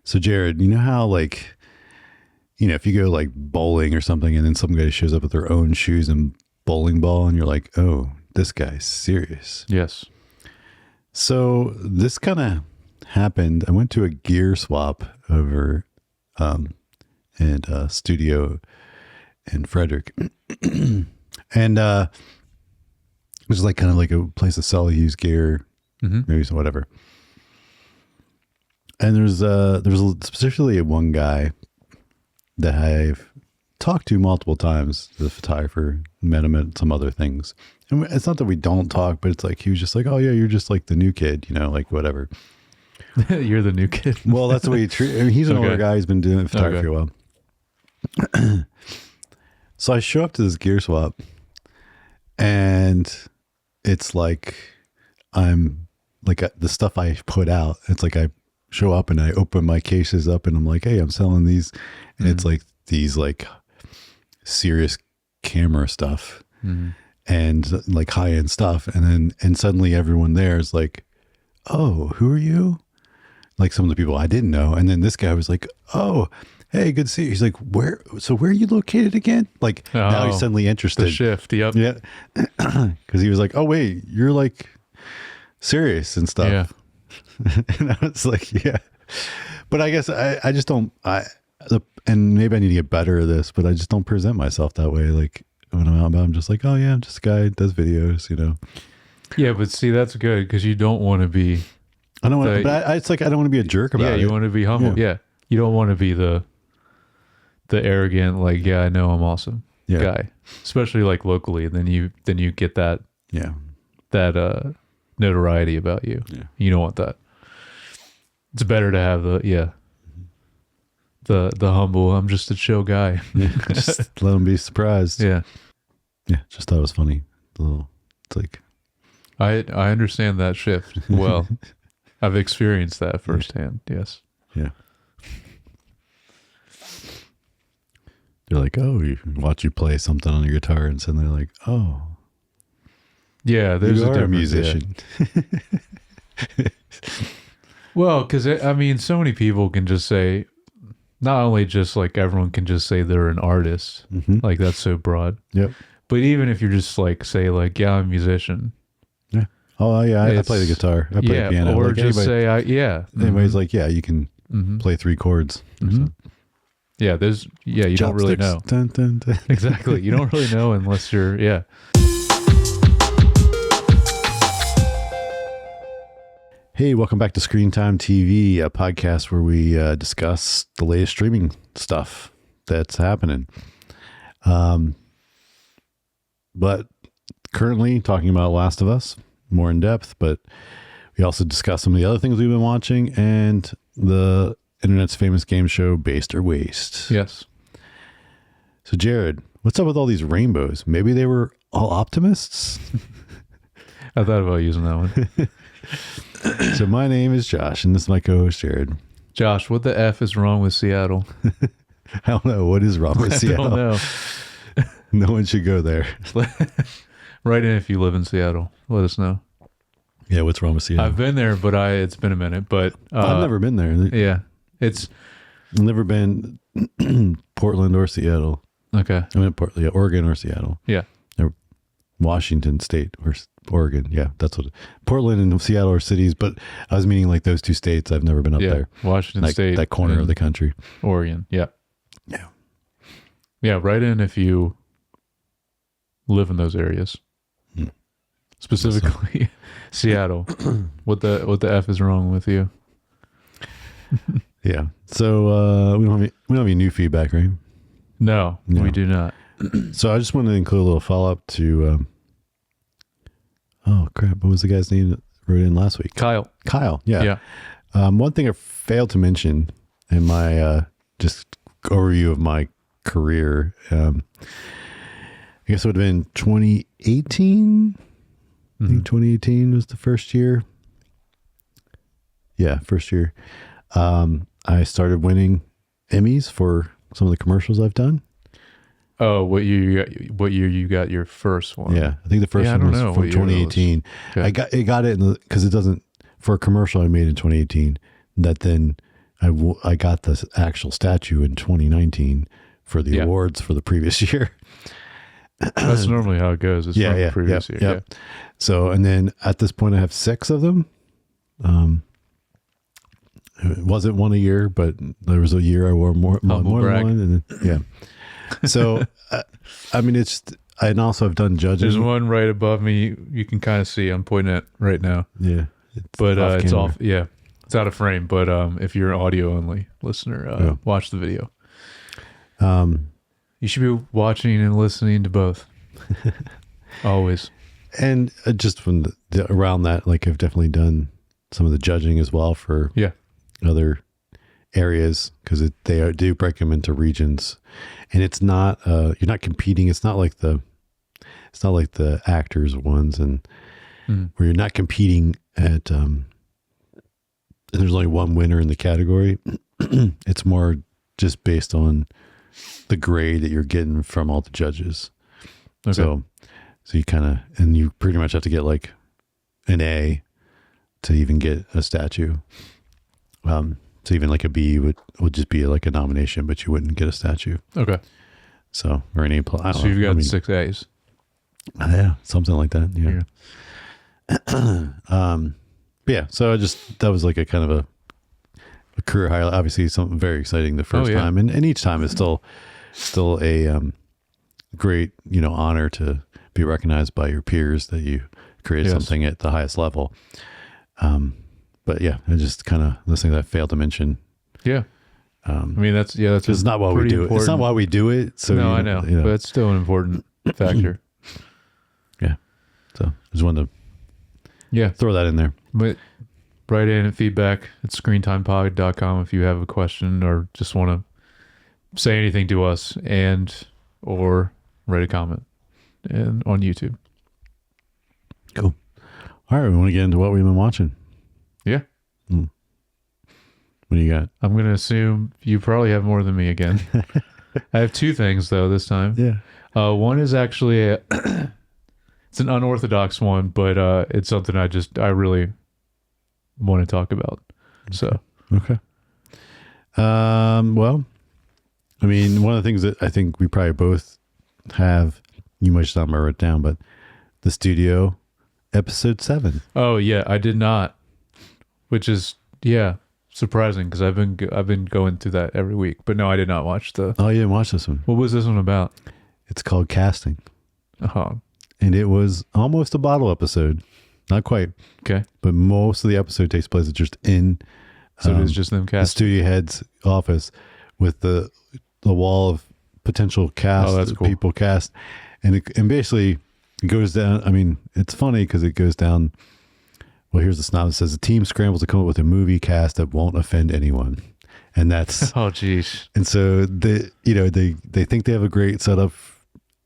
So Jared, you know how like, if you go like bowling or something and then some guy shows up with their own shoes and bowling ball and you're like, oh, this guy's serious. Yes. So this kind of happened. I went to a gear swap over in a studio in Frederick. And it was like kind of like a place to sell used gear, maybe some whatever. And there's specifically one guy that I've talked to multiple times, the photographer, met him at some other things. And it's not that we don't talk, but it's like, he was just like, oh yeah, you're just like the new kid, like whatever. You're the new kid. Well, that's the way he treats. I mean, he's an older guy. He's been doing photography a while. So I show up to this gear swap and it's like, I'm like the stuff I put out. It's like I show up and I open my cases up and I'm like, hey, I'm selling these. And it's like these like serious camera stuff and like high end stuff. And suddenly everyone there is like, oh, who are you? Like some of the people I didn't know. And then this guy was like, oh, hey, good to see you. He's like, where are you located again? Like now he's suddenly interested. The shift. Yep. Yeah. Cause he was like, oh wait, you're like serious and stuff. Yeah. And I was like, yeah, but I guess I just don't, and maybe I need to get better at this, but I just don't present myself that way. Like when I'm out about, I'm just like, oh yeah, I'm just a guy that does videos, Yeah. But see, that's good. Cause you don't want to be, I don't want to, but it's like, I don't want to be a jerk about it. Yeah. You want to be humble. Yeah. You don't want to be the arrogant, like, yeah, I know I'm awesome guy, especially like locally. Then you get that, that, notoriety about you. Yeah. You don't want that. It's better to have the humble, I'm just a chill guy. Just let them be surprised. Yeah. Yeah. Just thought it was funny. It's like, I understand that shift. Well, I've experienced that firsthand. Yes. Yeah. They're like, oh, watch you play something on your guitar, and suddenly they're like, oh, yeah, there's a musician. Yeah. Well, because I mean, so many people can just say, not only just like everyone can just say they're an artist, like that's so broad. Yep. But even if you're just like say like, yeah, I'm a musician. Yeah. Oh yeah, I play the guitar. I play the piano. Or like just say, anybody's like, yeah, you can play 3 chords. Yeah, you don't really know. Dun, dun, dun. Exactly. You don't really know unless you're, Hey, welcome back to Screen Time TV, a podcast where we discuss the latest streaming stuff that's happening. But currently talking about Last of Us more in depth, but we also discuss some of the other things we've been watching and the internet's famous game show, Based or Waste. Yes. So Jared, what's up with all these rainbows? Maybe they were all optimists? I thought about using that one. So my name is Josh, and this is my co-host, Jared. Josh, what the F is wrong with Seattle? I don't know. What is wrong with Seattle? I don't know. No one should go there. Write in if you live in Seattle. Let us know. Yeah, what's wrong with Seattle? I've been there, but it's been a minute. But I've never been there. Yeah. I've never been Portland or Seattle. Okay. I mean, Oregon or Seattle. Yeah. Or Washington State or Oregon. Yeah, that's what Portland and Seattle are cities, but I was meaning like those 2 states. I've never been up there. Washington State. That corner of the country. Oregon. Yeah. Yeah. Yeah. Write in if you live in those areas. Specifically Seattle. What the F is wrong with you? Yeah. So we don't have any new feedback, right? No, we do not. So I just wanted to include a little follow up to oh crap, what was the guy's name that wrote in last week? Kyle. Yeah. One thing I failed to mention in my just overview of my career, I guess it would have been 2018. I think 2018 was the first year. Yeah, first year. I started winning Emmys for some of the commercials I've done. Oh, what year you got your first one? Yeah, I think the first one was from 2018. Okay. I got it because it doesn't, for a commercial I made in 2018 that then I got the actual statue in 2019 for the awards for the previous year. That's normally how it goes. It's from the previous year. Yeah. So, and then at this point, I have 6 of them. It wasn't one a year, but there was a year I wore more than one. And then, So, I mean, I also have done judging. There's one right above me. You can kind of see. I'm pointing at right now. Yeah. It's off. Yeah. It's out of frame. But if you're an audio only listener, watch the video. You should be watching and listening to both. Always. And just from around that, like I've definitely done some of the judging as well for other areas, because they do break them into regions, and it's not you're not competing. It's not like the actors ones, and where you're not competing at. There's only one winner in the category. It's more just based on the grade that you're getting from all the judges. Okay. So you kind of, and you pretty much have to get like an A to even get a statue. So even like a B would just be like a nomination, but you wouldn't get a statue. Okay. So, or an A plus. So you've got 6 A's. Yeah, something like that. Yeah. But yeah, so that was like a kind of a career highlight. Obviously something very exciting the first time. And each time is still a great, honor to be recognized by your peers that you created something at the highest level. But yeah, I just kind of listening to that failed to mention. Yeah. I mean, that's it's not why we do it. It's not why we do it. So no, I know, but it's still an important factor. Yeah. So I just wanted to throw that in there. But write in at feedback at screentimepod.com if you have a question or just want to say anything to us, or write a comment on YouTube. Cool. All right, we want to get into what we've been watching. Yeah. What do you got? I'm going to assume you probably have more than me again. I have 2 things though this time. Yeah. One is actually it's an unorthodox one, but it's something I really want to talk about. So okay. Well, I mean, one of the things that I think we probably both have, you might just not remember it down, but the Studio episode 7. Oh yeah, I did not, which is surprising because I've been going through that every week. But no, I did not watch Oh, you didn't watch this one? What was this one about? It's called Casting. Oh. And it was almost a bottle episode. Not quite. Okay. But most of the episode takes place just in it is just them casting. The studio head's office with the wall of potential cast. Oh, that's cool. People cast. And basically it goes down. I mean, it's funny because it goes down. Well, here's the synopsis. It says the team scrambles to come up with a movie cast that won't offend anyone. And that's oh geez. And so they think they have a great setup,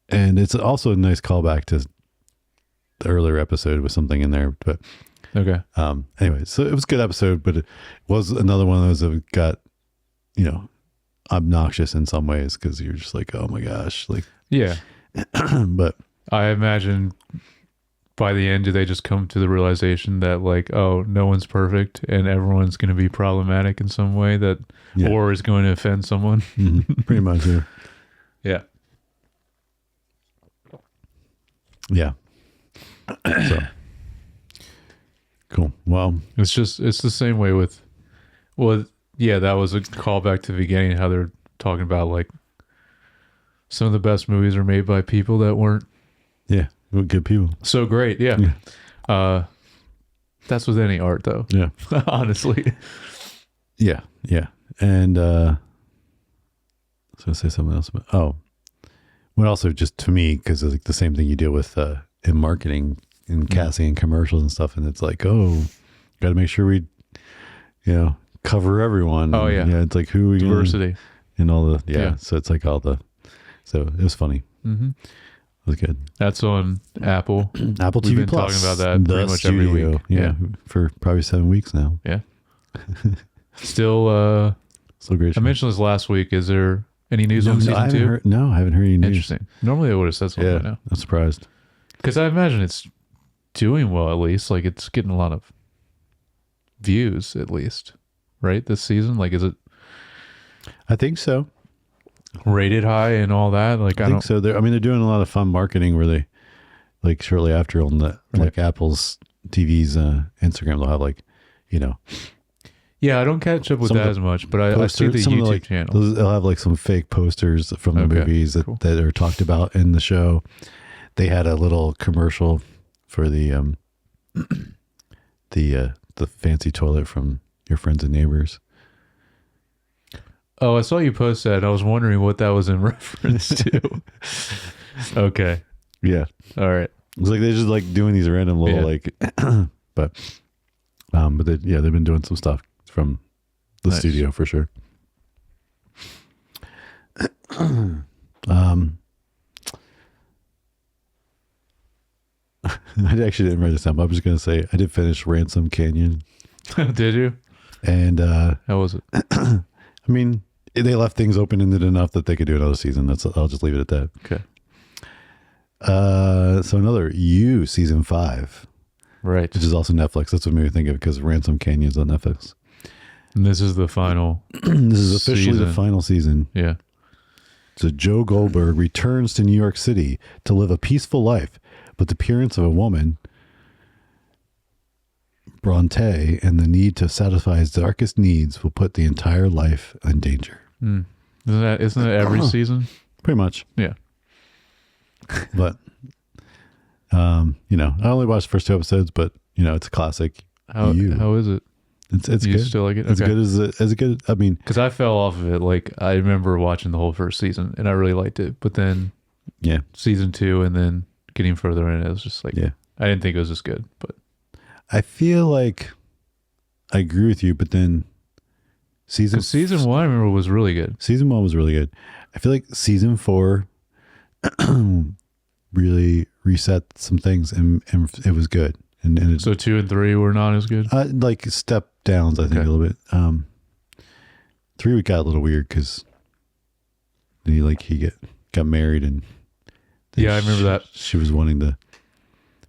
and it's also a nice callback to the earlier episode with something in there. But okay. Anyway, so it was a good episode, but it was another one of those that got, obnoxious in some ways because you're just like, oh my gosh, like yeah. But I imagine by the end, do they just come to the realization that like, oh, no one's perfect and everyone's going to be problematic in some way or is going to offend someone? Mm-hmm. Pretty much, yeah. Yeah. Yeah. So cool. Well, it's the same way with, that was a callback to the beginning, how they're talking about like some of the best movies are made by people that weren't good people. So great. Yeah. That's with any art though. Yeah. Honestly. Yeah. Yeah. And I was going to say something else, but well, also just to me, because it's like the same thing you deal with in marketing and casting and commercials and stuff. And it's like, got to make sure we, cover everyone. Oh, yeah. Yeah. It's like, who are we diversity and all the, So it's like so it was funny. Mm-hmm. It was good. That's on Apple. Apple TV We've been Plus. talking about that pretty much every week. Yeah. For probably 7 weeks now. Yeah. Still great. I mentioned this last week. Is there any news on season 2? I haven't heard any news. Interesting. Normally I would have said something by now. I'm surprised. Because I imagine it's doing well, at least. Like it's getting a lot of views, at least. right? This season, like, is it I think so. rated high and all that? Like, I think so. They're doing a lot of fun marketing where they, like, shortly after on the like Apple's TV's Instagram, they'll have like, you know, yeah, I don't catch up with that as much, but I see the YouTube channel. They'll have like some fake posters from the movies that are talked about in the show. They had a little commercial for the fancy toilet from Your Friends and Neighbors. Oh, I saw you post that. I was wondering what that was in reference to. Okay. Yeah. All right. It's like they're just like doing these random little like, but they've been doing some stuff from the studio for sure. I actually didn't write this down, but I'm just going to say I did finish Ransom Canyon. Did you? And how was it? I mean, they left things open-ended enough that they could do another season. I'll just leave it at that. Okay. So another You season 5, right? Which is also Netflix. That's what made me think of it, because Ransom Canyon's on Netflix. And this is the final. This is officially the final season. Yeah. So Joe Goldberg returns to New York City to live a peaceful life, but the appearance of a woman, Bronte, and the need to satisfy his darkest needs will put the entire life in danger. Mm. Isn't that every season? Pretty much. Yeah. But, I only watched the first 2 episodes, but, it's a classic. How is it? It's you good. Still like it? As good as good. I mean, because I fell off of it. Like, I remember watching the whole first season and I really liked it, but then season 2 and then getting further in, it was just like, I didn't think it was as good. But I feel like I agree with you, but then season 1 I remember was really good. Season 1 was really good. I feel like season 4 really reset some things, and it was good. And so 2 and 3 were not as good. Like step downs, I think a little bit. 3 got a little weird because he got married, and I remember that she was wanting to.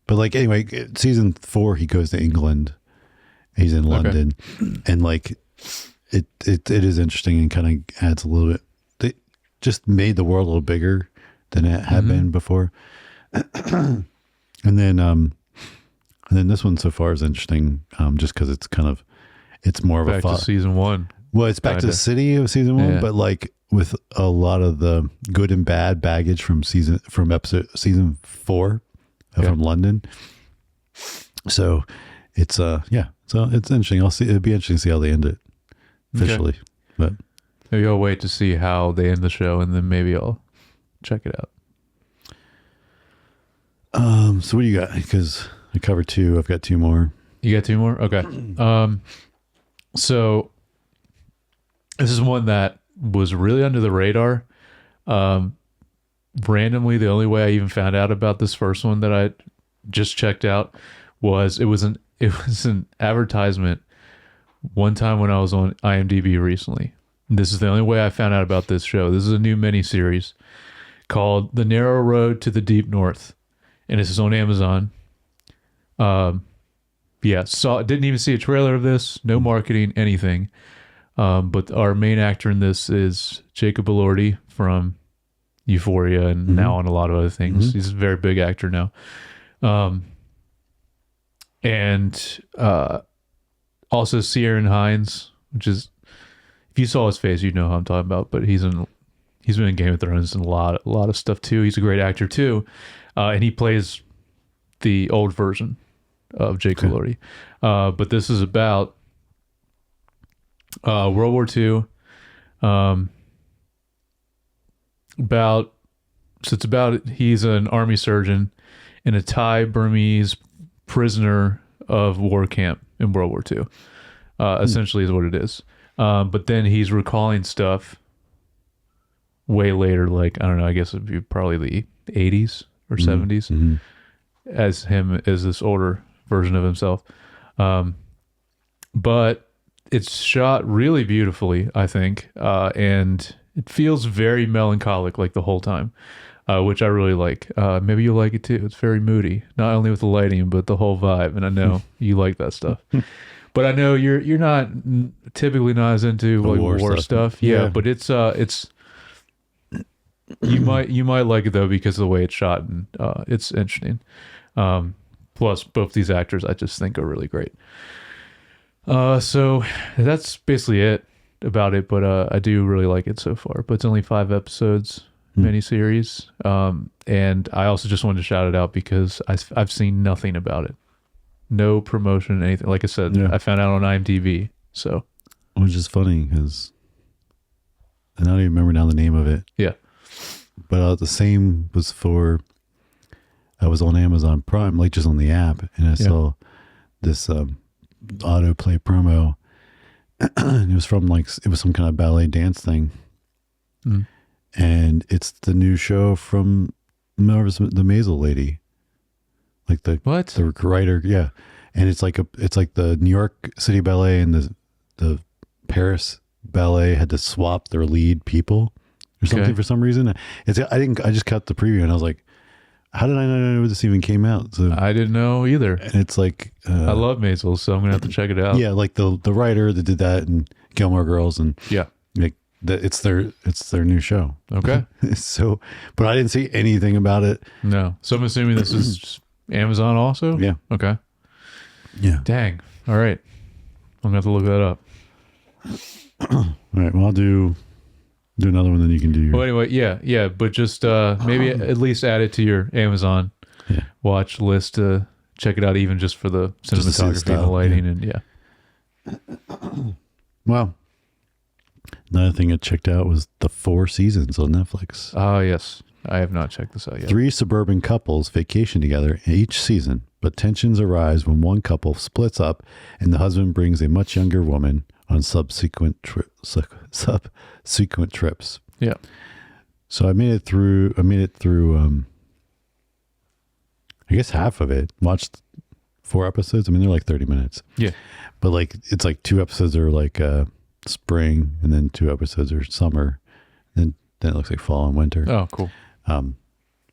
But like anyway, season 4 he goes to England. He's in London, and like it is interesting and kind of adds a little bit. They just made the world a little bigger than it had been before. And then this one so far is interesting, just because it's more of back to season 1. Well, it's back to the city of season 1, but like with a lot of the good and bad baggage from season 4 from London. So it's so it's interesting. It'd be interesting to see how they end it officially. But maybe I'll wait to see how they end the show, and then maybe I'll check it out. So what do you got? Because I covered 2. I've got 2 more. You got 2 more? Okay. So this is one that was really under the radar. Randomly, the only way I even found out about this first one that I just checked out was it was an advertisement one time when I was on IMDb recently. This is the only way I found out about this show. This is a new miniseries called The Narrow Road to the Deep North, and this is on Amazon. Didn't even see a trailer of this, no marketing, anything. But our main actor in this is Jacob Elordi from Euphoria and now on a lot of other things. He's a very big actor now. And also Ciarán Hinds, which is, if you saw his face, you'd know who I'm talking about, but he's been in Game of Thrones and a lot of stuff too. He's a great actor too. And he plays the old version of Jacob Elordi. But this is about World War II. He's an army surgeon in a Thai Burmese prisoner of war camp in World War II. Essentially is what it is. But then he's recalling stuff way later, like, I don't know, I guess it'd be probably the 80s or 70s as this older version of himself. But it's shot really beautifully, I think. And it feels very melancholic like the whole time, which I really like. Maybe you'll like it too. It's very moody, not only with the lighting, but the whole vibe. And I know you like that stuff. But I know you're not typically not as into The like war stuff. stuff. Yeah, Yeah. but it's you might like it though because of the way it's shot, and it's interesting. Plus, both these actors I just think are really great. So that's basically it about it. But I do really like it so far. But it's only 5 episodes, miniseries. And I also just wanted to shout it out because I've seen nothing about it, no promotion, anything. Like I said, I found out on IMDb. So, which is funny because I don't even remember now the name of it. Yeah. But the same was for, I was on Amazon Prime, like just on the app, and I saw this autoplay promo. And it was from it was some kind of ballet dance thing. And it's the new show from the Maisel lady. Like the writer, yeah. And it's like the New York City Ballet and the Paris Ballet had to swap their lead people or something for some reason. I just cut the preview and I was like, how did I not know this even came out? So I didn't know either. And it's like I love Maisel, so I'm gonna have to check it out. Yeah, like the writer that did that and Gilmore Girls and like it's their new show. Okay. So, but I didn't see anything about it. No. So I'm assuming this is Amazon also? Yeah. Okay. Yeah. Dang. All right. I'm gonna have to look that up. All right. Well, I'll do another one, then you can do your. Well, anyway, yeah. But just maybe at least add it to your Amazon watch list to check it out, even just for the cinematography and the lighting, and Well, another thing I checked out was the 4 seasons on Netflix. Oh yes, I have not checked this out yet. 3 suburban couples vacation together each season, but tensions arise when one couple splits up and the husband brings a much younger woman on subsequent trips. Yeah. So I made it through I guess half of it. Watched 4 episodes. I mean, they're like 30 minutes. Yeah. But like it's like 2 episodes are like spring, and then 2 episodes are summer, and then it looks like fall and winter. Oh, cool.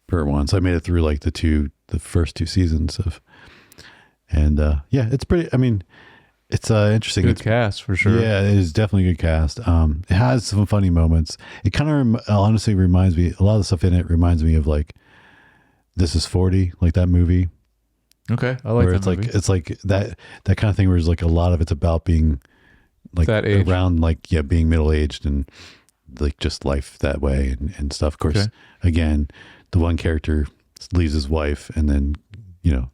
Per one. So I made it through like the first 2 seasons of, and it's pretty. I mean, it's interesting. Good cast for sure. Yeah, it is definitely a good cast. It has some funny moments. It kind of honestly reminds me. A lot of the stuff in it reminds me of like This Is 40, like that movie. Okay, I like where that movie. It's like that kind of thing where it's like a lot of it's about being like that age. Around like being middle aged and like just life that way and stuff. Of course, again, the one character leaves his wife and then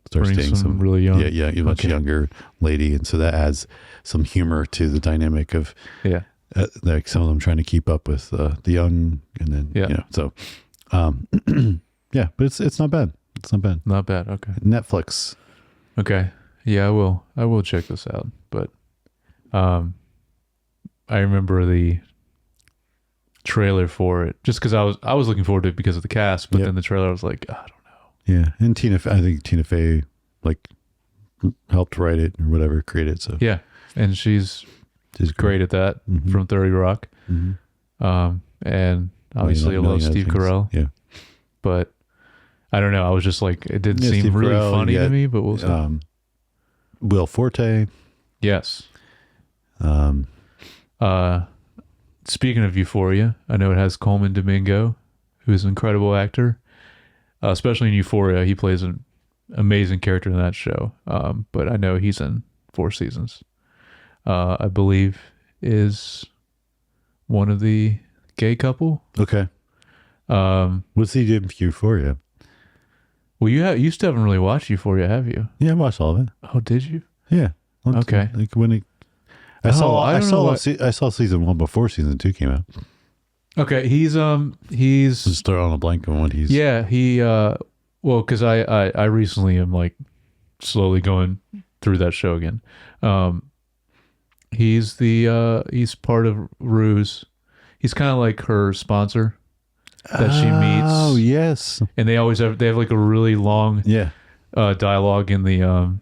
starts dating some really young, a much younger lady, and so that adds some humor to the dynamic of like some of them trying to keep up with the young, and then so but it's not bad. It's not bad. Not bad. Okay. Netflix. Okay. Yeah, I will check this out. But I remember the trailer for it just because I was looking forward to it because of the cast, but then the trailer I was like, I don't know. Yeah, and I think Tina Fey like helped write it or whatever, create it. So yeah, and she's great at that from 30 Rock. And obviously I love Steve Carell. Yeah, but I don't know. I was just like, it didn't seem Steve really Carell, funny to me, but we'll see. Will Forte. Yes. Speaking of Euphoria, I know it has Coleman Domingo, who is an incredible actor, especially in Euphoria. He plays an amazing character in that show. But I know he's in 4 seasons. I believe is one of the gay couple. Okay. What's he doing for Euphoria? Well, you still haven't really watched Euphoria, have you? Yeah, I watched all of it. Oh, did you? Yeah. Okay. Like when I saw season 1 before season 2 came out. Okay, he's just throw on a blank on what he's. Yeah, well, because I recently am like slowly going through that show again. He's part of Ruse. He's kind of like her sponsor that she meets. Oh yes, and they have like a really long dialogue in the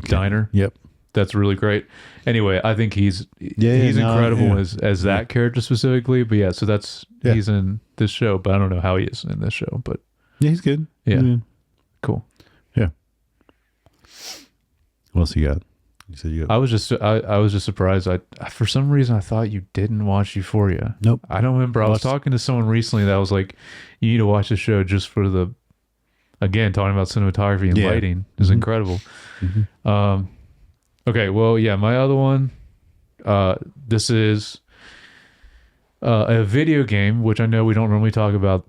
diner. Yep, that's really great. Anyway, I think he's incredible as that character specifically. But so he's in this show, but I don't know how he is in this show. But yeah, he's good. Yeah, cool. Yeah. What else you got? You said you. I was just surprised. I for some reason I thought you didn't watch Euphoria. Nope. I don't remember. I was talking to someone recently that was like, "You need to watch the show just for the." Again, talking about cinematography and lighting is incredible. Mm-hmm. Okay, well, yeah, my other one. This is a video game, which I know we don't normally talk about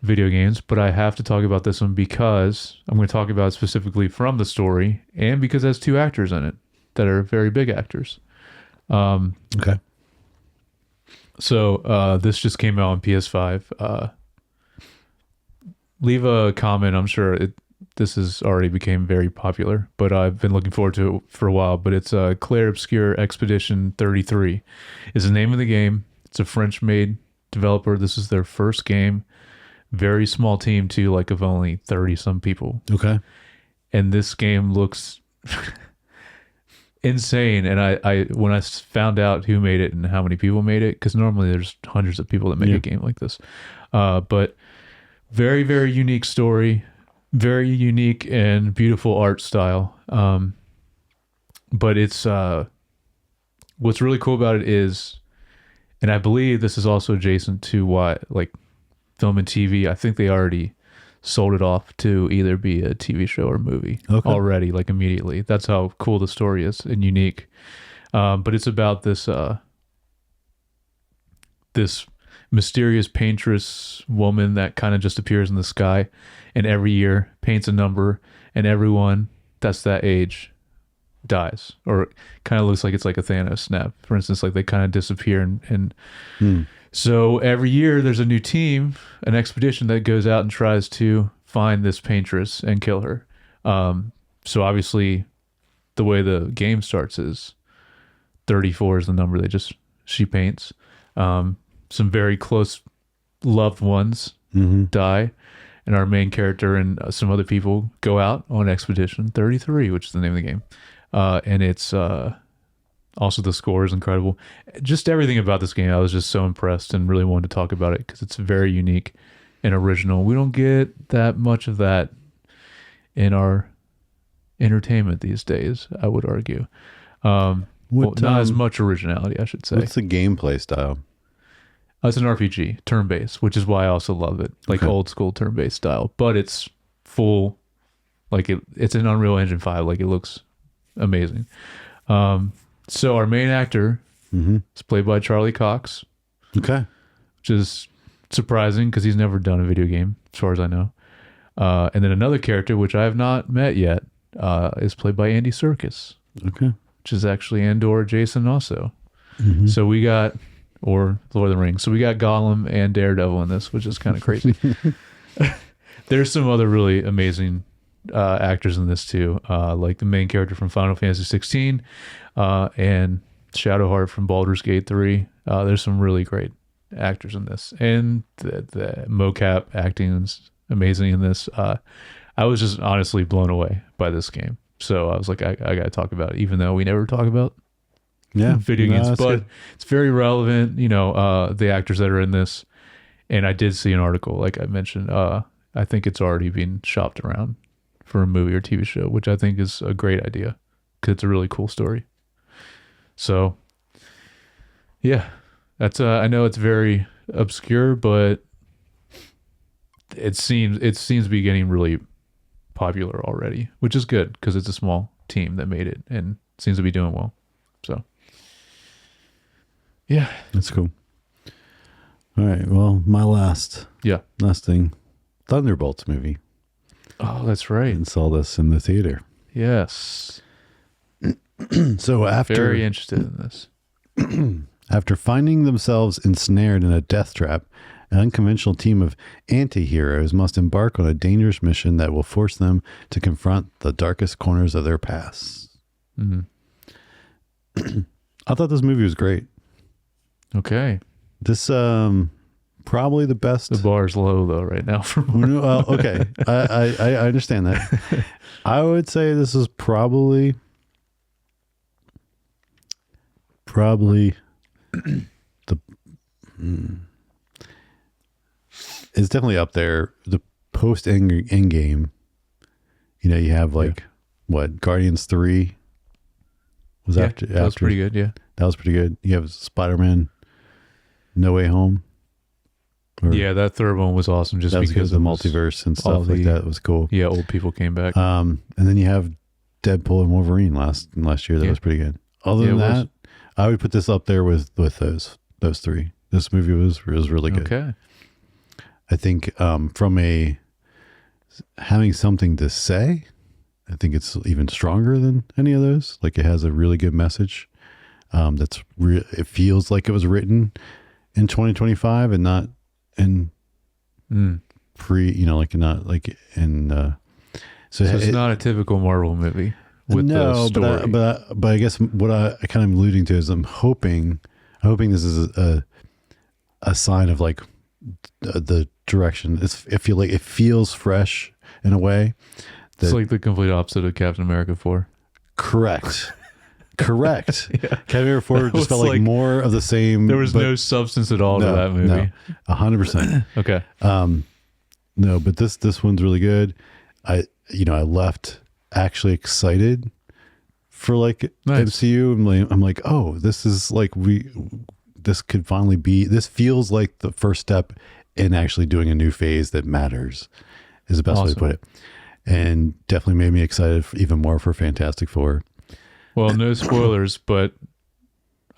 video games, but I have to talk about this one because I'm going to talk about it specifically from the story and because it has two actors in it that are very big actors. Okay. So this just came out on PS5. Leave a comment. I'm sure this has already became very popular, but I've been looking forward to it for a while. But it's Clair Obscur Expedition 33 is the name of the game. It's a French-made developer. This is their first game. Very small team too, like of only 30 some people. Okay. And this game looks insane. And I when I found out who made it and how many people made it, because normally there's hundreds of people that make a game like this, but very, very unique story, very unique and beautiful art style. But it's what's really cool about it is, and I believe this is also adjacent to what like film and TV. I think they already sold it off to either be a TV show or movie already, like immediately. That's how cool the story is and unique. But it's about this this mysterious paintress woman that kind of just appears in the sky and every year paints a number, and everyone that's that age dies, or kind of looks like it's like a Thanos snap, for instance. Like they kind of disappear and so every year there's a new team, an expedition that goes out and tries to find this paintress and kill her. So obviously the way the game starts is 34 is the number she paints. Some very close loved ones die, and our main character and some other people go out on Expedition 33, which is the name of the game. And it's also the score is incredible. Just everything about this game, I was just so impressed and really wanted to talk about it because it's very unique and original. We don't get that much of that in our entertainment these days, I would argue. Not as much originality, I should say. What's the gameplay style? It's an RPG, turn-based, which is why I also love it. Like old school turn-based style, but it's full, like it's an Unreal Engine 5. Like it looks amazing. So our main actor is played by Charlie Cox. Okay. Which is surprising because he's never done a video game, as far as I know. And then another character, which I have not met yet, is played by Andy Serkis. Okay. Which is actually Andor Jason also. So we got, or Lord of the Rings. So we got Gollum and Daredevil in this, which is kind of crazy. There's some other really amazing actors in this too, like the main character from Final Fantasy 16 and Shadowheart from Baldur's Gate 3. There's some really great actors in this, and the mocap acting is amazing in this. I was just honestly blown away by this game, so I was like, I gotta talk about it, even though we never talk about video games, but good. It's very relevant, the actors that are in this. And I did see an article, like I mentioned, I think it's already being shopped around for a movie or TV show, which I think is a great idea because it's a really cool story. So yeah, that's I know it's very obscure, but it seems to be getting really popular already, which is good because it's a small team that made it and seems to be doing well. So yeah, that's cool. All right, well, my last thing, Thunderbolts movie. Oh, that's right. And saw this in the theater. Yes. So very interested in this. After finding themselves ensnared in a death trap, an unconventional team of anti-heroes must embark on a dangerous mission that will force them to confront the darkest corners of their past. I thought this movie was great. Okay. This probably the best. The bar's low though right now for me. Well, okay. I understand that. I would say this is probably the it's definitely up there. The post end game. You have like what, Guardians 3 Was after that was pretty good. Yeah, that was pretty good. You have Spider-Man No Way Home. Yeah, that third one was awesome just because the multiverse and stuff like that was cool. Yeah, old people came back. And then you have Deadpool and Wolverine last year. That was pretty good. Other than that, I would put this up there with those three. This movie was really good. Okay. I think from having something to say, I think it's even stronger than any of those. Like it has a really good message. It feels like it was written in 2025 and not in not like in. So it's not a typical Marvel movie with the story. But I guess what I kind of alluding to is I'm hoping this is a sign of like the direction. It feels fresh in a way. It's like the complete opposite of Captain America 4. Correct. Captain America 4 just felt like more of the same. There was no substance at all to that movie. No, 100%. Okay. No, but this one's really good. I left actually excited for like MCU. I'm like, oh, this is like this could finally be. This feels like the first step in actually doing a new phase that matters. Is the best way to put it. And definitely made me excited even more for Fantastic Four. Well, no spoilers, but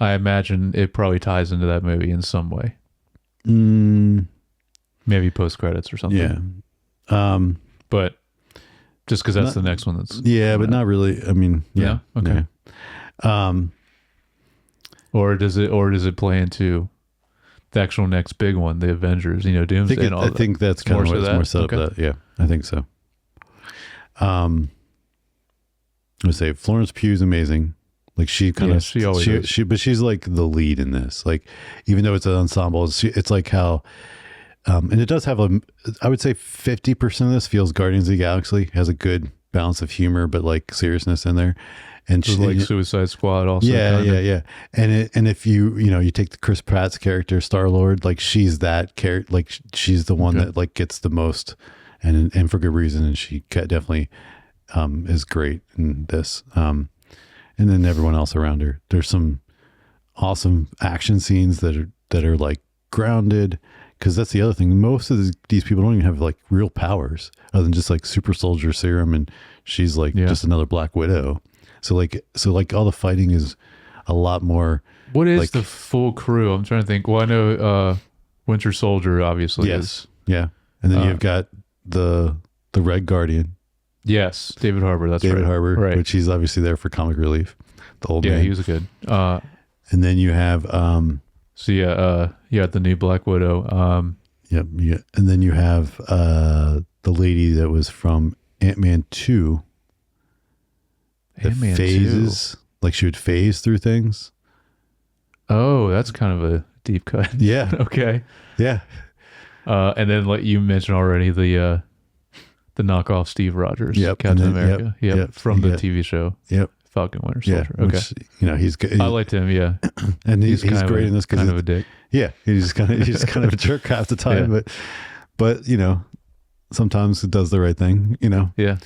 I imagine it probably ties into that movie in some way. Maybe post credits or something. Yeah. But just because that's the next one that's but not really. I mean, yeah. Okay. Yeah. Or does it play into the actual next big one, the Avengers? Doomsday and all that. I think that's kind of what it's more set up. That yeah, I think so. I would say Florence Pugh's amazing. Like she but she's like the lead in this. Like even though it's an ensemble, it's like how, and it does have I would say 50% of this feels Guardians of the Galaxy. Has a good balance of humor, but like seriousness in there. And she like Suicide Squad also. Yeah. And if you take the Chris Pratt's character, Star-Lord, like she's that character, like she's the one that like gets the most, and for good reason. And she definitely is great in this. And then everyone else around her. There's some awesome action scenes that are like grounded, because that's the other thing. Most of these people don't even have like real powers other than just like super soldier serum, and she's like just another Black Widow. So all the fighting is a lot more. What is the full crew? I'm trying to think. Well, I know Winter Soldier obviously is. Yeah. And then you've got the Red Guardian. Yes, David Harbour. That's David right. Harbour, right. Which he's obviously there for comic relief. The old man. Yeah, he was good. And then you have the new Black Widow. Yep. Yeah. And then you have the lady that was from Ant-Man 2. Ant-Man phases 2. Like she would phase through things. Oh, that's kind of a deep cut. Yeah. Okay. Yeah. And then like you mentioned already, the knockoff Steve Rogers, Captain America, from the TV show, Falcon Winter Soldier. Okay, which, he's good. I liked him, and he's great in this because kind of a dick. Yeah, he's kind of a jerk half the time, but sometimes it does the right thing. Yeah.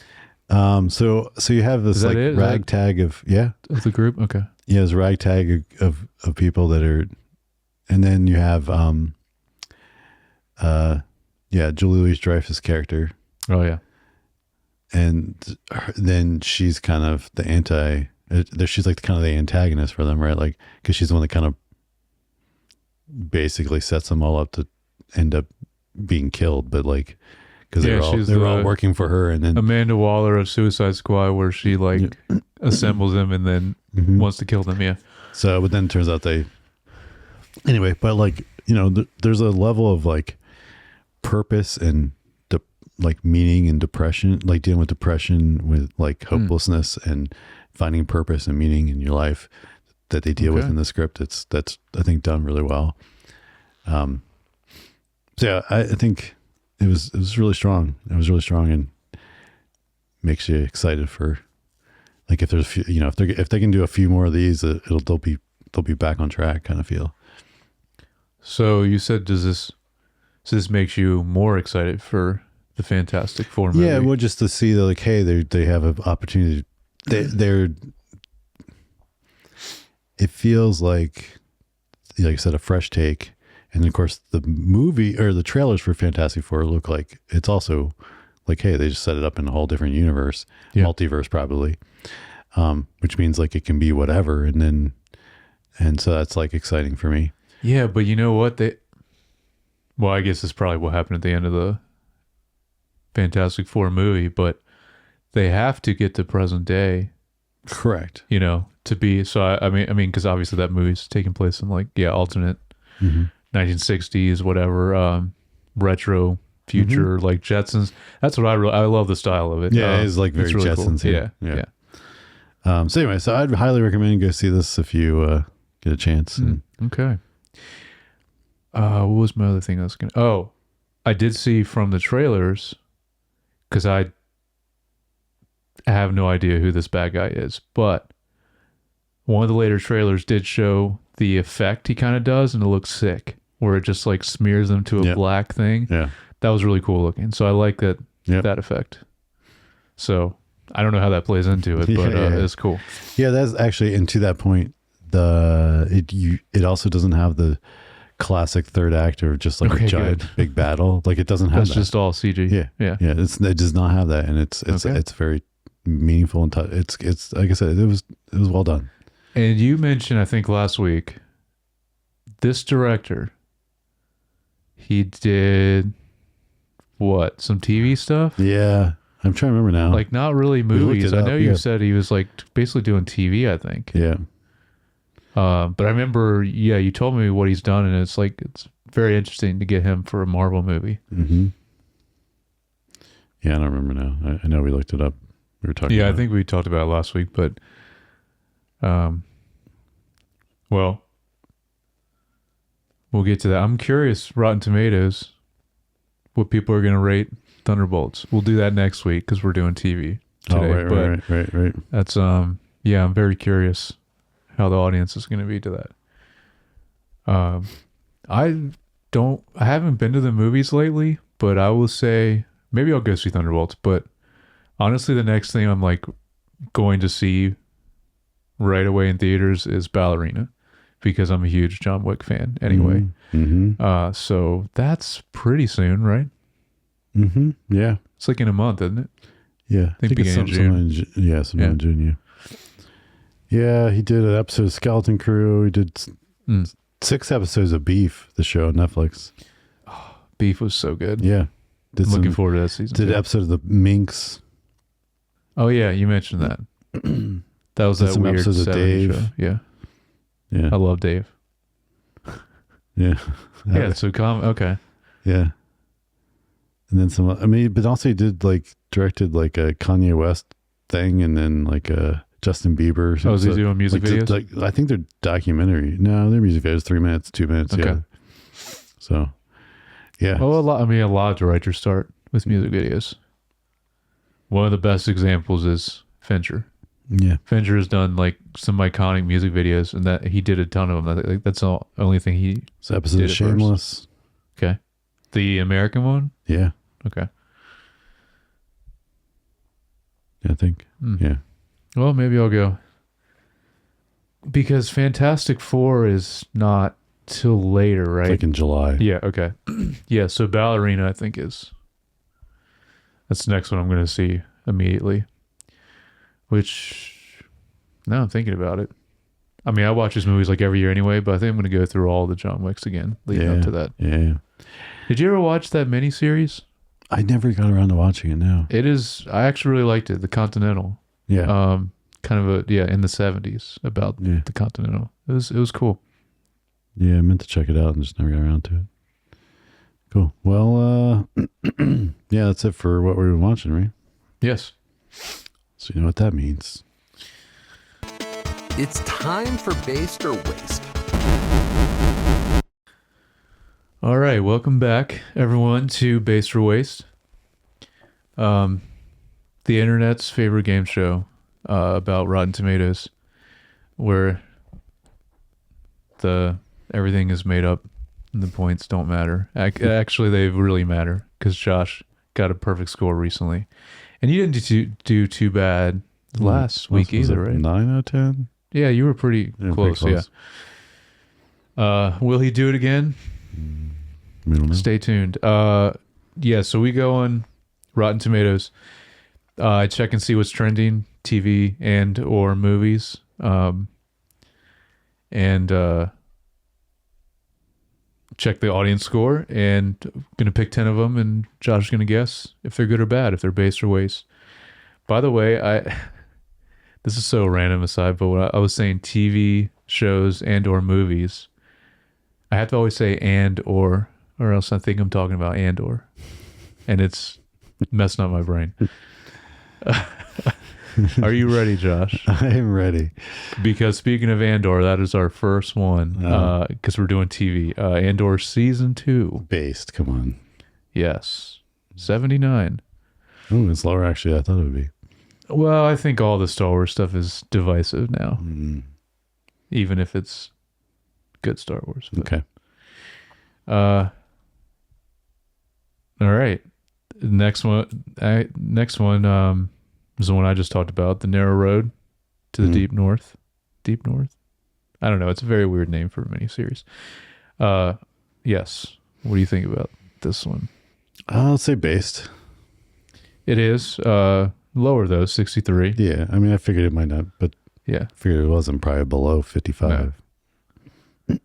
So you have this like ragtag of the group. Okay. Yeah, this ragtag of people that are, and then you have Julie Louis-Dreyfus character. Oh yeah. And then she's kind of she's like kind of the antagonist for them, right? Like, because she's the one that kind of basically sets them all up to end up being killed, but like, because they're all working for her. And then Amanda Waller of Suicide Squad, where she like assembles them and then wants to kill them. Yeah. So, but then it turns out anyway, but like, there's a level of like purpose and like meaning and depression, like dealing with depression, with like hopelessness and finding purpose and meaning in your life that they deal with in the script. That's I think done really well. So yeah, I think it was really strong. It was really strong and makes you excited for like if there's a few, if they can do a few more of these, they'll be back on track kind of feel. So you said, does this makes you more excited for the Fantastic Four movie? Yeah, well, just to see that, like, hey, they have an opportunity. it feels like I said, a fresh take. And of course, the movie or the trailers for Fantastic Four look like it's also like, hey, they just set it up in a whole different universe, multiverse probably, which means like it can be whatever. And so that's like exciting for me. Yeah, but you know what? Well, I guess it's probably what happened at the end of the Fantastic Four movie, but they have to get to present day. Correct. You know, to be, so I mean, because obviously that movie's taking place in like, alternate 1960s, whatever, retro future, like Jetsons. That's what I love the style of it. Yeah, it's like very really Jetsons. Cool. Yeah. So anyway, so I'd highly recommend go see this if you get a chance. Okay. What was my other thing I was going to... Oh, I did see from the trailers, because I have no idea who this bad guy is, but one of the later trailers did show the effect he kind of does, and it looks sick, where it just like smears them to a black thing. Yeah. That was really cool looking. So I like that effect. So I don't know how that plays into it, but it's cool. Yeah, that's actually, and to that point, it also doesn't have the classic third act or just like a giant big battle. Like it doesn't have that's just all CG. Yeah. It does not have that, and it's very meaningful and it's like I said, it was well done. And you mentioned, I think last week, this director, he did what? Some TV stuff? Yeah. I'm trying to remember now. Like not really movies. I know you said he was like basically doing TV, I think. Yeah. But I remember, you told me what he's done, and it's like, it's very interesting to get him for a Marvel movie. Mm-hmm. Yeah, I don't remember now. I know we looked it up. We were talking about I think we talked about it last week, but, well, we'll get to that. I'm curious, Rotten Tomatoes, what people are going to rate Thunderbolts. We'll do that next week because we're doing TV today. Right. That's, I'm very curious how the audience is going to be to that. I haven't been to the movies lately, but I will say maybe I'll go see Thunderbolts. But honestly, the next thing I'm like going to see right away in theaters is Ballerina, because I'm a huge John Wick fan anyway. Mm-hmm. So that's pretty soon, right? Mm-hmm. Yeah. It's like in a month, isn't it? Yeah. I think beginning of June. Sometime in June, yeah. Yeah, he did an episode of Skeleton Crew. He did 6 episodes of Beef, the show on Netflix. Oh, Beef was so good. Yeah. I'm looking forward to that season. Did an episode of the Minx. Oh, yeah, you mentioned that. That was that weird episodes of Dave. Show. Yeah. Yeah. I love Dave. Yeah. Yeah, so okay. Yeah. And then but also he directed like a Kanye West thing, and then like a Justin Bieber. Oh, is he doing music videos? I think they're documentary. No, they're music videos, 3 minutes, 2 minutes. Okay. Yeah. So, yeah. Well, a lot of directors start with music videos. One of the best examples is Fincher. Yeah. Fincher has done like some iconic music videos, and that he did a ton of them. That's the only thing he It's an episode of Shameless. First. Okay. The American one? Yeah. Okay. I think. Yeah. Well, maybe I'll go. Because Fantastic Four is not till later, right? It's like in July. Yeah, okay. Yeah, so Ballerina, I think, that's the next one I'm going to see immediately. Which, now I'm thinking about it. I mean, I watch his movies like every year anyway, but I think I'm going to go through all the John Wicks again leading up to that. Yeah. Did you ever watch that miniseries? I never got around to watching it, no. I actually really liked it, The Continental. Yeah. Kind of in the 70s about the Continental. It was cool. Yeah, I meant to check it out and just never got around to it. Cool. Well, yeah, that's it for what we've been watching, right? Yes. So you know what that means. It's time for Based or Waste. All right, welcome back, everyone, to Based or Waste. The internet's favorite game show about Rotten Tomatoes, where everything is made up and the points don't matter. Actually, they really matter, because Josh got a perfect score recently. And you didn't do too bad last week either, right? 9 out of 10? Yeah, you were pretty close. Yeah. Will he do it again? I don't know. Stay tuned. Yeah, so we go on Rotten Tomatoes. I check and see what's trending, TV and or movies. And check the audience score, and gonna pick 10 of them, and Josh is gonna guess if they're good or bad, if they're based or waste. By the way, this is so random aside, but when I was saying TV shows and or movies, I have to always say and or else I think I'm talking about and or, and it's messing up my brain. Are you ready, Josh? I am ready. Because speaking of Andor, that is our first one. Because we're doing TV. Andor season 2. Based. Come on. Yes. 79. Oh, it's lower actually. I thought it would be. Well, I think all the Star Wars stuff is divisive now. Even if it's good Star Wars. But, okay. All right. Next one. Is the one I just talked about, The Narrow Road to the Deep North. Deep North? I don't know. It's a very weird name for a miniseries. Yes. What do you think about this one? I'll say based. It is. Lower, though, 63. Yeah. I mean, I figured it might not, but yeah, I figured it wasn't probably below 55. No.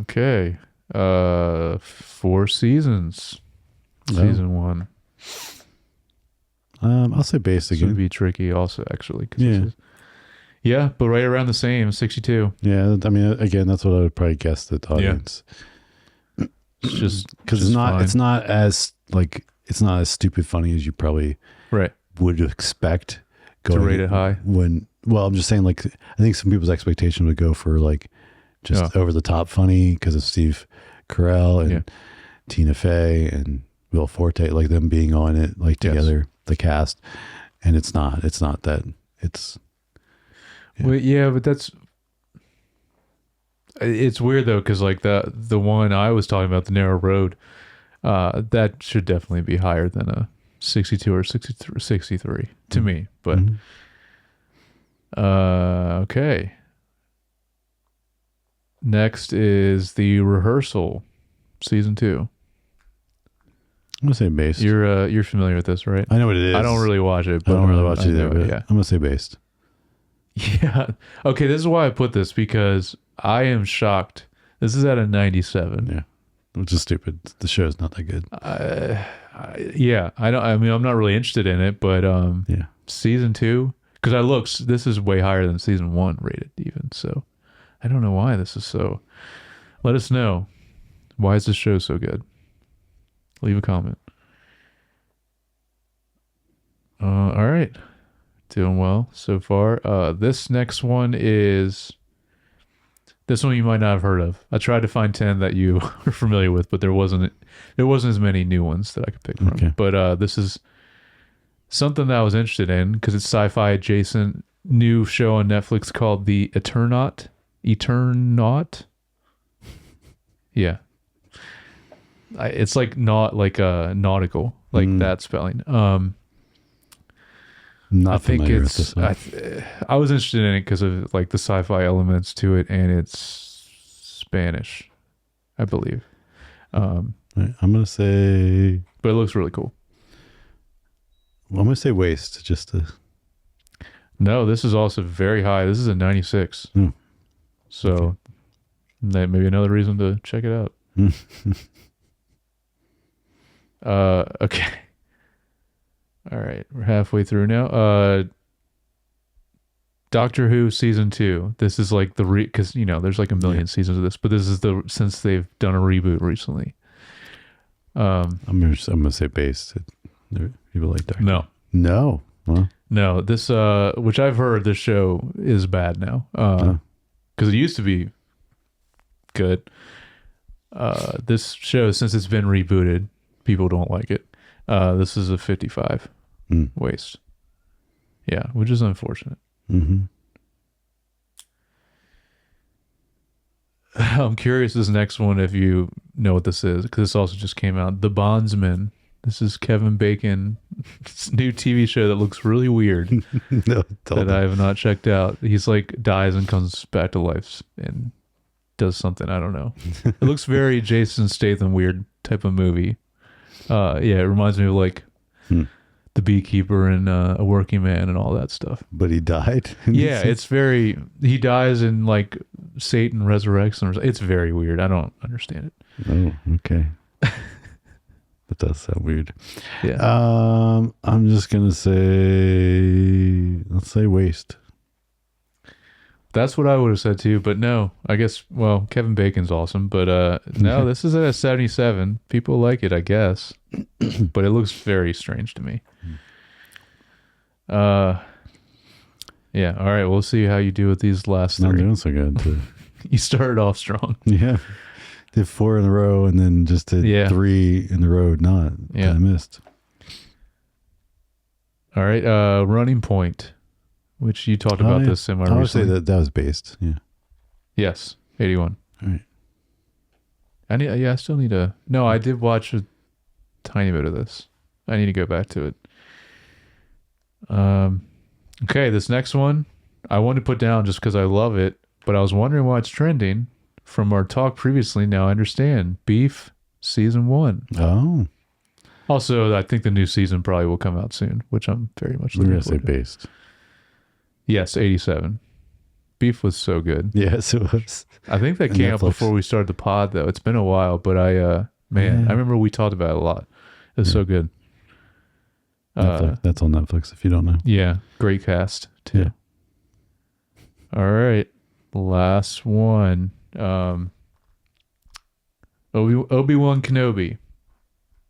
Okay. 4 seasons. Season 1. I'll say based This again. would be tricky also, actually. Yeah. Yeah, but right around the same, 62. Yeah, I mean, again, that's what I would probably guess the audience. It's just because it's not as stupid funny as you probably would expect. To rate it high. I'm just saying, like, I think some people's expectation would go for like just over the top funny because of Steve Carell and Tina Fey and Will Forte, like them being on it, like together, the cast, and it's not that. It's well, yeah, but it's weird though, because like the one I was talking about, The Narrow Road, that should definitely be higher than a 62 or 63 to me. But okay. Next is The Rehearsal, season 2. I'm gonna say based. You're familiar with this, right? I know what it is. I don't really watch it, but I don't really watch it either. But yeah. I'm gonna say based. Yeah. Okay, this is why I put this, because I am shocked. This is at a 97. Yeah, which is stupid. The show's not that good. Yeah, I mean, I'm not really interested in it, but season 2, because this is way higher than season 1 rated even. So I don't know why this is so. Let us know. Why is this show so good? Leave a comment. All right. Doing well so far. This next one is... This one you might not have heard of. I tried to find 10 that you are familiar with, but there wasn't as many new ones that I could pick from. Okay. But this is something that I was interested in because it's sci-fi adjacent. New show on Netflix called The Eternaut. Eternaut? Yeah. It's like not like nautical, like that spelling. Not I think familiar it's. with this I was interested in it because of like the sci-fi elements to it, and it's Spanish, I believe. Right, I'm gonna say, but it looks really cool. Well, I'm gonna say waste. Just to. No, this is also very high. This is a 96. So that maybe another reason to check it out. Okay. All right, we're halfway through now. Doctor Who season 2. This is like because there's like a million seasons of this, but this is since they've done a reboot recently. I'm gonna say based. People like Doctor. No. Well, no. This which I've heard this show is bad now. Because it used to be good. This show, since it's been rebooted, people don't like it. This is a 55 waste. Yeah, which is unfortunate. I'm curious this next one if you know what this is, because this also just came out. The Bondsman. This is Kevin Bacon, new TV show that looks really weird No, that I have not checked out. He's like dies and comes back to life and does something. I don't know. It looks very Jason Statham weird type of movie. Yeah, it reminds me of like The Beekeeper and A Working Man and all that stuff. But he died. Yeah, it's very. He dies and like Satan resurrects him. It's very weird. I don't understand it. Oh, okay. That does sound weird. Yeah. I'm just gonna say, let's say Waste. That's what I would have said too, but no. I guess well, Kevin Bacon's awesome, but no, this is at a 77. People like it, I guess. But it looks very strange to me. Yeah, all right, we'll see how you do with these last Not three. doing so good. You started off strong. Yeah. Did 4 in a row and then just did 3 in a row not. Yeah. I missed. All right, Running Point, which you talked about this semi recently. I would say that was based. Yeah. Yes, 81. All right. I still need to. No, I did watch a tiny bit of this. I need to go back to it. Okay, this next one I wanted to put down just because I love it, but I was wondering why it's trending from our talk previously. Now I understand. Beef season 1. Oh. Also, I think the new season probably will come out soon, which I'm very much We're looking going to say forward to. based. Yes, 87. Beef was so good. Yes, it was. I think that came out before we started the pod, though. It's been a while, but I remember we talked about it a lot. It was so good. That's on Netflix if you don't know. Yeah, great cast too. Yeah. All right, last one. Obi-Wan Kenobi,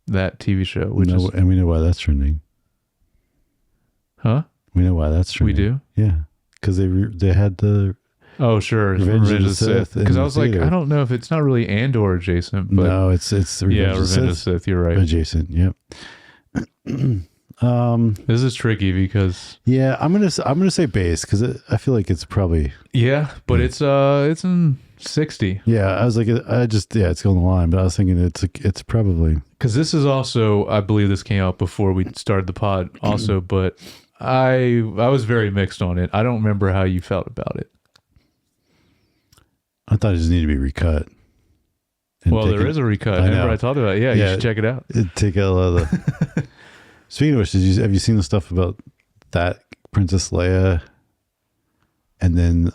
that TV show, and we know why that's trending. Huh? We know why that's trending. We do? Yeah, because they had the sure, Revenge of the Sith. Because I was like, I don't know if it's not really Andor adjacent, but no, it's Revenge of the Sith. You're right. Adjacent. Yep. This is tricky because I'm gonna say base because I feel like it's probably but it's in 60. Yeah, I was like it's on the line, but I was thinking it's probably because this is also, I believe this came out before we started the pod also, but I was very mixed on it. I don't remember how you felt about it. I thought it just needed to be recut. Well, there is a recut. I remember I talked about it. Yeah, you should check it out. Take out all the. Speaking of which, have you seen the stuff about that Princess Leia, and then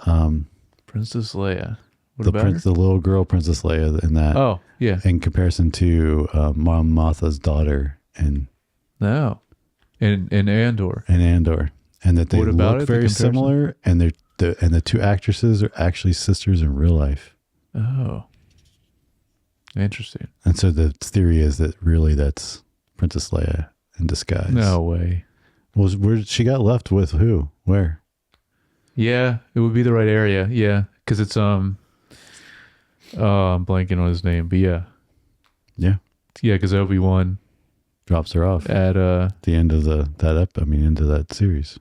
Princess Leia? What the about her? the little girl Princess Leia in that? Oh, yeah. In comparison to Mom Motha's daughter in Andor. In Andor, and that they look very similar, and the two actresses are actually sisters in real life. Oh, interesting. And so the theory is that really that's Princess Leia in disguise. No way. Well, where she got left with who? Where? Yeah, it would be the right area. Yeah, because it's I'm blanking on his name, but yeah, because Obi-Wan drops her off at the end of into that series.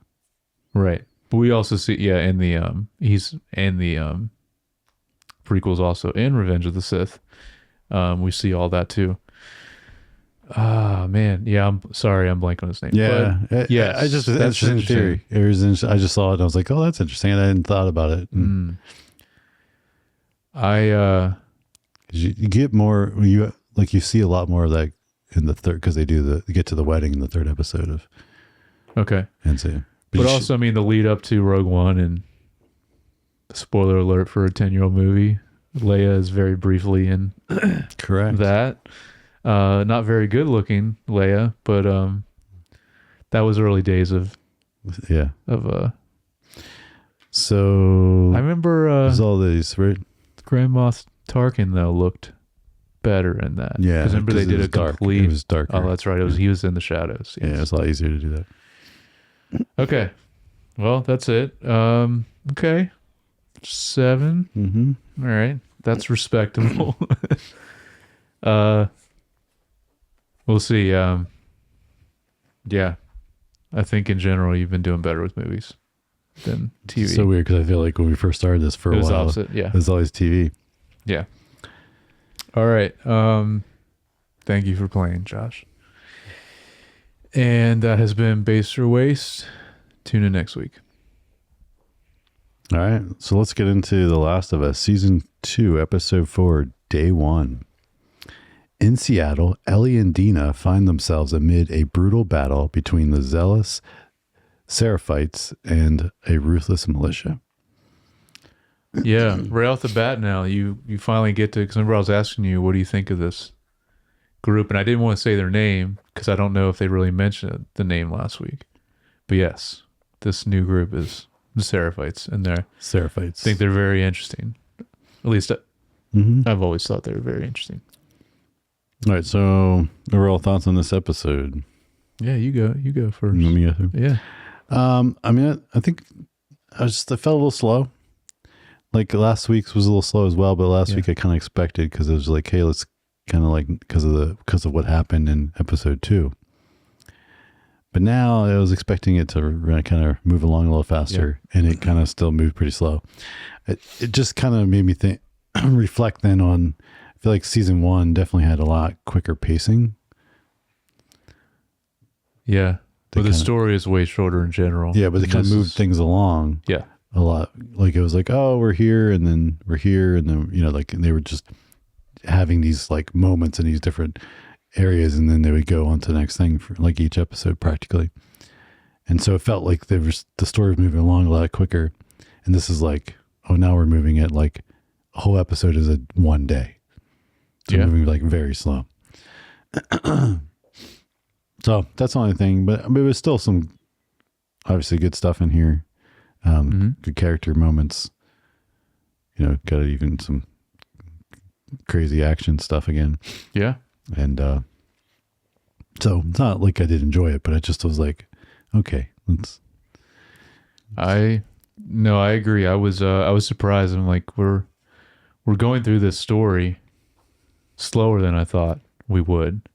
Right. But we also see in the he's in the prequels also in Revenge of the Sith. We see all that too. Ah, man. Yeah, I'm sorry, I'm blanking on his name. Yeah. But, yes, I just that's interesting theory. I just saw it and I was like, oh, that's interesting. And I hadn't thought about it. You get more, you see a lot more of that in the third, because they get to the wedding in the third episode of. Okay. And so, but also, I mean, the lead up to Rogue One, and spoiler alert for a 10-year-old movie, Leia is very briefly in correct that. Not very good looking Leia, but that was early days of. So I remember there's all these, right? Grand Moff Tarkin though looked better in that. Yeah, because remember they did a complete. It was darker. Oh, that's right. He was in the shadows. Yes. Yeah, it's a lot easier to do that. Okay, well that's it. Okay, 7. Mm-hmm. All right, that's respectable. We'll see. Yeah, I think in general you've been doing better with movies than TV. It's so weird because I feel like when we first started this for a while, opposite. Yeah, it was always TV. Yeah. All right. Thank you for playing, Josh. And that has been Base or Waste. Tune in next week. All right. So let's get into The Last of Us, Season 2, Episode 4, Day 1. In Seattle, Ellie and Dina find themselves amid a brutal battle between the zealous Seraphites and a ruthless militia. Yeah, right off the bat now, you finally get to, because remember I was asking you, what do you think of this group? And I didn't want to say their name because I don't know if they really mentioned the name last week. But yes, this new group is the Seraphites, and they're Seraphites. I think they're very interesting. At least I've always thought they were very interesting. All right, so overall thoughts on this episode? Yeah, you go first. Let me go through. Yeah. I mean, I think I felt a little slow. Like last week's was a little slow as well, but last week I kind of expected because it was like, hey, let's kind of like because of what happened in episode 2. But now I was expecting it to kind of move along a little faster, and it kind of still moved pretty slow. It just kind of made me think, reflect then on. I feel like season 1 definitely had a lot quicker pacing. Yeah, but the story is way shorter in general. Yeah, but they kind of moved things along. Yeah. A lot. Like it was like, oh, we're here, and then we're here, and then like, and they were just having these like moments in these different areas, and then they would go on to the next thing for like each episode practically. And so it felt like the story was moving along a lot quicker. And this is like, oh, now we're moving at like a whole episode is a one day. So moving like very slow. So that's the only thing, but it was still some obviously good stuff in here. Good character moments, got even some crazy action stuff again. Yeah. And so it's not like I did enjoy it, but I just was like, okay, let's. I agree. I was surprised. I'm like, we're going through this story slower than I thought we would.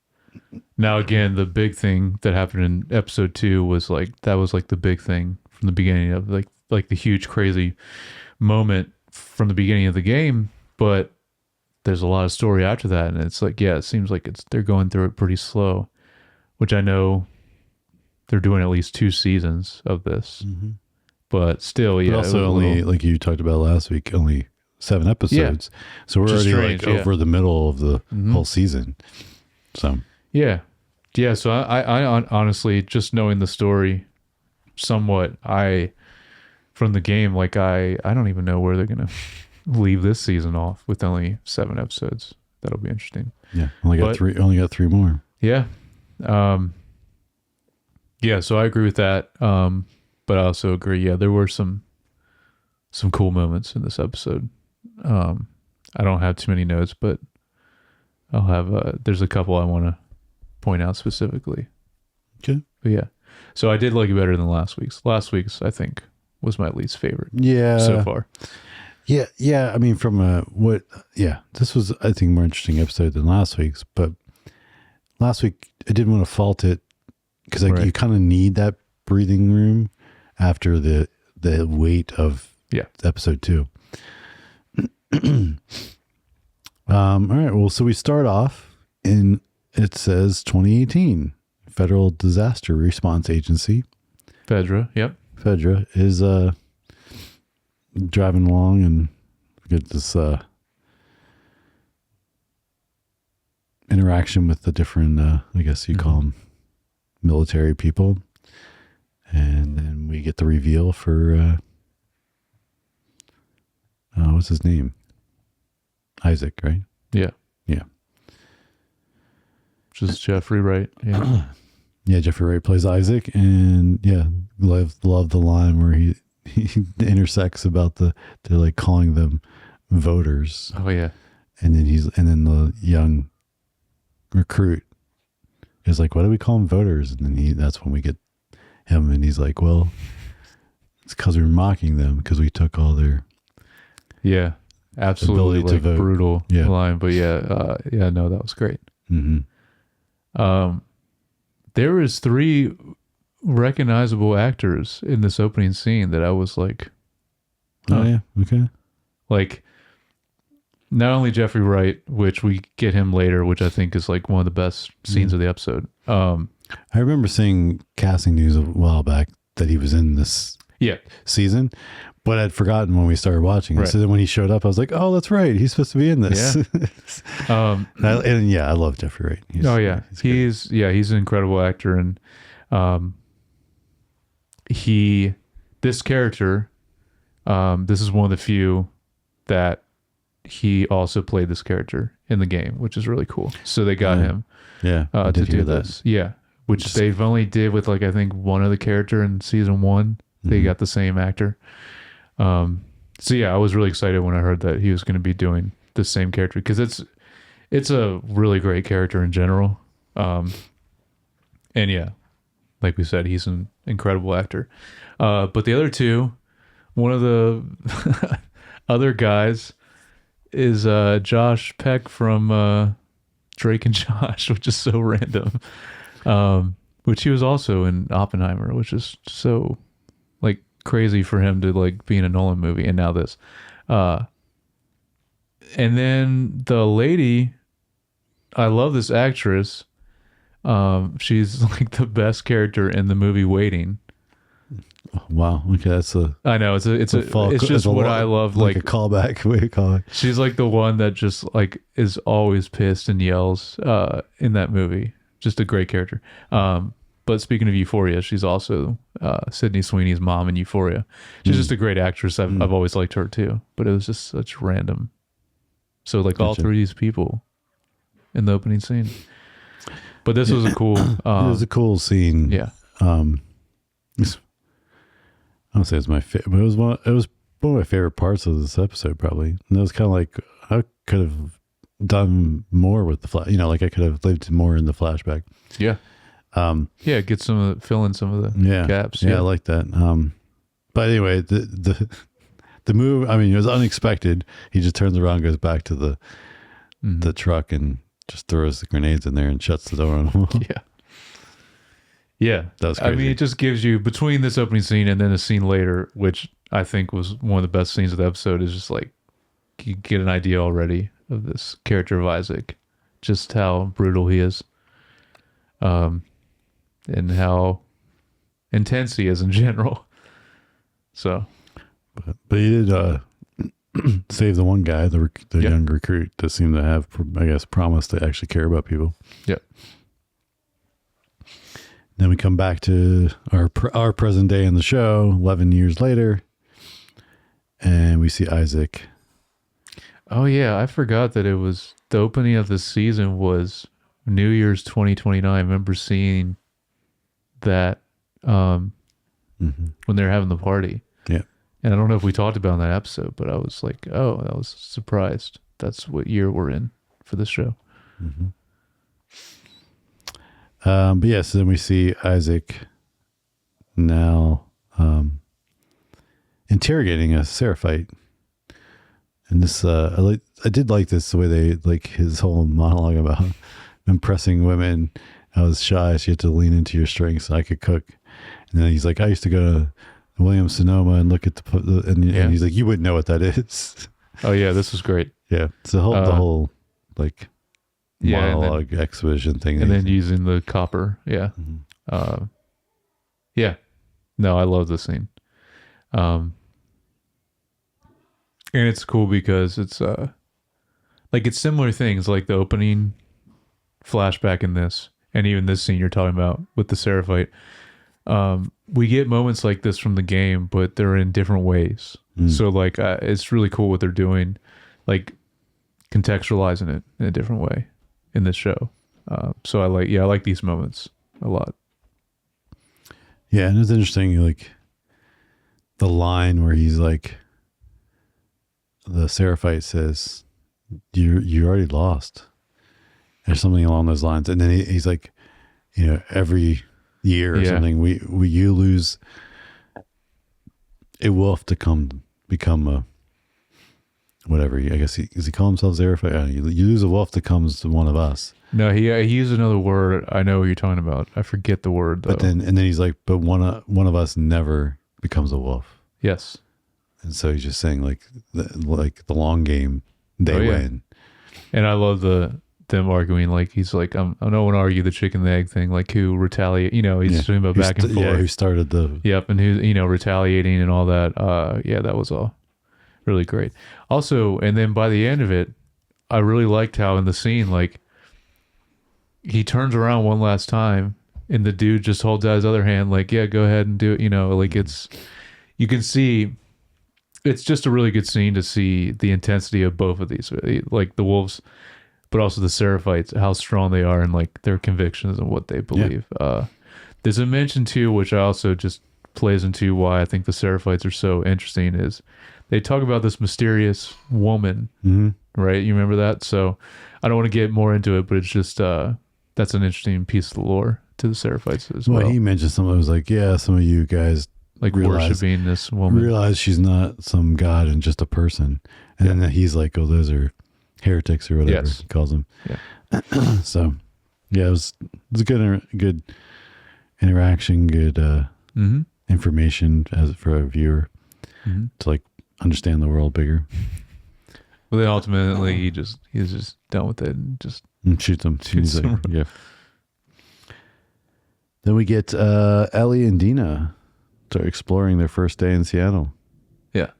Now, again, the big thing that happened in episode 2 was the big thing from the beginning of like the huge crazy moment from the beginning of the game. But there's a lot of story after that, and it's like, yeah, it seems like they're going through it pretty slow, which I know they're doing at least 2 seasons of this, but still, yeah. But also, only like you talked about last week, only 7 episodes, so we're already strange, over the middle of the whole season. So yeah. So I honestly, just knowing the story somewhat, from the game, like I don't even know where they're gonna leave this season off with only 7 episodes. That'll be interesting. Yeah, only got 3 more. Yeah. Yeah, so I agree with that. But I also agree, yeah, there were some cool moments in this episode. I don't have too many notes, but I'll have there's a couple I want to point out specifically. Okay. But yeah. So I did like it better than last week's. Last week's, I think, was my least favorite. Yeah. So far. Yeah. I mean, this was, I think, more interesting episode than last week's, but last week I didn't want to fault it because you kind of need that breathing room after the weight of episode 2. All right. Well, so we start off it says 2018 Federal Disaster Response Agency. FEDRA. Yep. FEDRA is driving along and get this interaction with the different, I guess you call them military people. And then we get the reveal for, what's his name? Isaac, right? Yeah. Yeah. Which is Jeffrey Wright. Yeah. Yeah, Jeffrey Wright plays Isaac, and yeah, love the line where he intersects about they're like calling them voters. Oh yeah. And then the young recruit is like, why do we call them voters? And then that's when we get him, and he's like, well, it's because we were mocking them because we took all their absolutely ability to vote. Brutal line, but no, that was great. There was 3 recognizable actors in this opening scene that I was like, oh yeah, okay. Like, not only Jeffrey Wright, which we get him later, which I think is like one of the best scenes of the episode. I remember seeing casting news a while back that he was in this season, but I'd forgotten when we started watching it. Right. So then when he showed up, I was like, "Oh, that's right. He's supposed to be in this." Yeah. I love Jeffrey Wright. He's an incredible actor, and this character, this is one of the few that he also played this character in the game, which is really cool. So they got him, to do this, which they've only did with I think one other character in season 1. They got the same actor. I was really excited when I heard that he was going to be doing the same character, because it's a really great character in general. And like we said, he's an incredible actor. But the other two, one of the other guys is Josh Peck from Drake and Josh, which is so random. Which he was also in Oppenheimer, which is so crazy for him to be in a Nolan movie, and now this. And then the lady, I love this actress. She's the best character in the movie Waiting. Wow. Okay, that's I know it's just what I love. A callback. Way to call it. She's the one that just is always pissed and yells in that movie. Just a great character. But speaking of Euphoria, she's also Sydney Sweeney's mom in Euphoria. She's just a great actress. I've always liked her too. But it was just such random. So all three of these people in the opening scene. But this was a cool. It was a cool scene. Yeah. I don't say it's my favorite, but it was one of my favorite parts of this episode, probably. And it was kind of I could have done more with the flash. I could have lived more in the flashback. Yeah. Get fill in some of the gaps. Yeah, I like that. But anyway, the move, it was unexpected. He just turns around, goes back to the truck, and just throws the grenades in there and shuts the door on him. Yeah. That was crazy. It just gives you, between this opening scene and then a scene later, which I think was one of the best scenes of the episode, is just you get an idea already of this character of Isaac, just how brutal he is. And how intense he is in general. So, but he did save the one guy, the young recruit, that seemed to have, I guess, promised to actually care about people. Yep. Then we come back to our present day in the show, 11 years later, and we see Isaac. Oh yeah, I forgot that it was the opening of the season was New Year's 2029. I remember seeing that when they were having the party. Yeah. And I don't know if we talked about it in that episode, but I was like, oh, I was surprised. That's what year we're in for this show. Mm-hmm. But yes, then we see Isaac now interrogating a Seraphite. And this, I did like this, the way they, his whole monologue about impressing women. I was shy, so you had to lean into your strengths. I could cook. And then he's like, I used to go to Williams Sonoma and look at and he's like, you wouldn't know what that is. Oh yeah, this was great. Yeah, it's the whole monologue exposition thing, and then using the copper. Yeah, yeah. No, I love this scene. And it's cool because it's it's similar things, like the opening flashback in this, and even this scene you're talking about with the Seraphite. We get moments like this from the game, but they're in different ways. So it's really cool what they're doing, contextualizing it in a different way in this show. So I like these moments a lot. Yeah, and it's interesting, the line where he's like, the Seraphite says, you already lost, or something along those lines. And then he's like, every year or something, you lose a wolf to become a whatever. I guess does he call himself Seraphite? You lose a wolf that comes to one of us. No, he used another word. I know what you're talking about. I forget the word though. But then he's like, but one of us never becomes a wolf. Yes. And so he's just saying the long game, they win. And I love the them arguing, like he's like, I don't want to argue the chicken and the egg thing, like who retaliate, he's talking about back and forth. Yeah, who started the... Yep, and who, retaliating and all that. That was all really great. Also, and then by the end of it, I really liked how in the scene, like, he turns around one last time and the dude just holds out his other hand, like, yeah, go ahead and do it. Like you can see, it's just a really good scene to see the intensity of both of these, like the wolves, but also the Seraphites, how strong they are and like their convictions and what they believe. Yeah. There's a mention too, which I also just plays into why I think the Seraphites are so interesting, is they talk about this mysterious woman, right? You remember that? So I don't want to get more into it, but it's just, that's an interesting piece of the lore to the Seraphites as well. Well, he mentioned something that was like, yeah, some of you guys like worshiping this woman. Realize she's not some god and just a person. And then he's like, oh, those are heretics or whatever he calls them. Yeah. So, yeah, it was a good interaction, good information for a viewer to like understand the world bigger. Well, then ultimately he's just done with it and just shoots him. Yeah. Then we get Ellie and Dina start exploring their first day in Seattle. Yeah.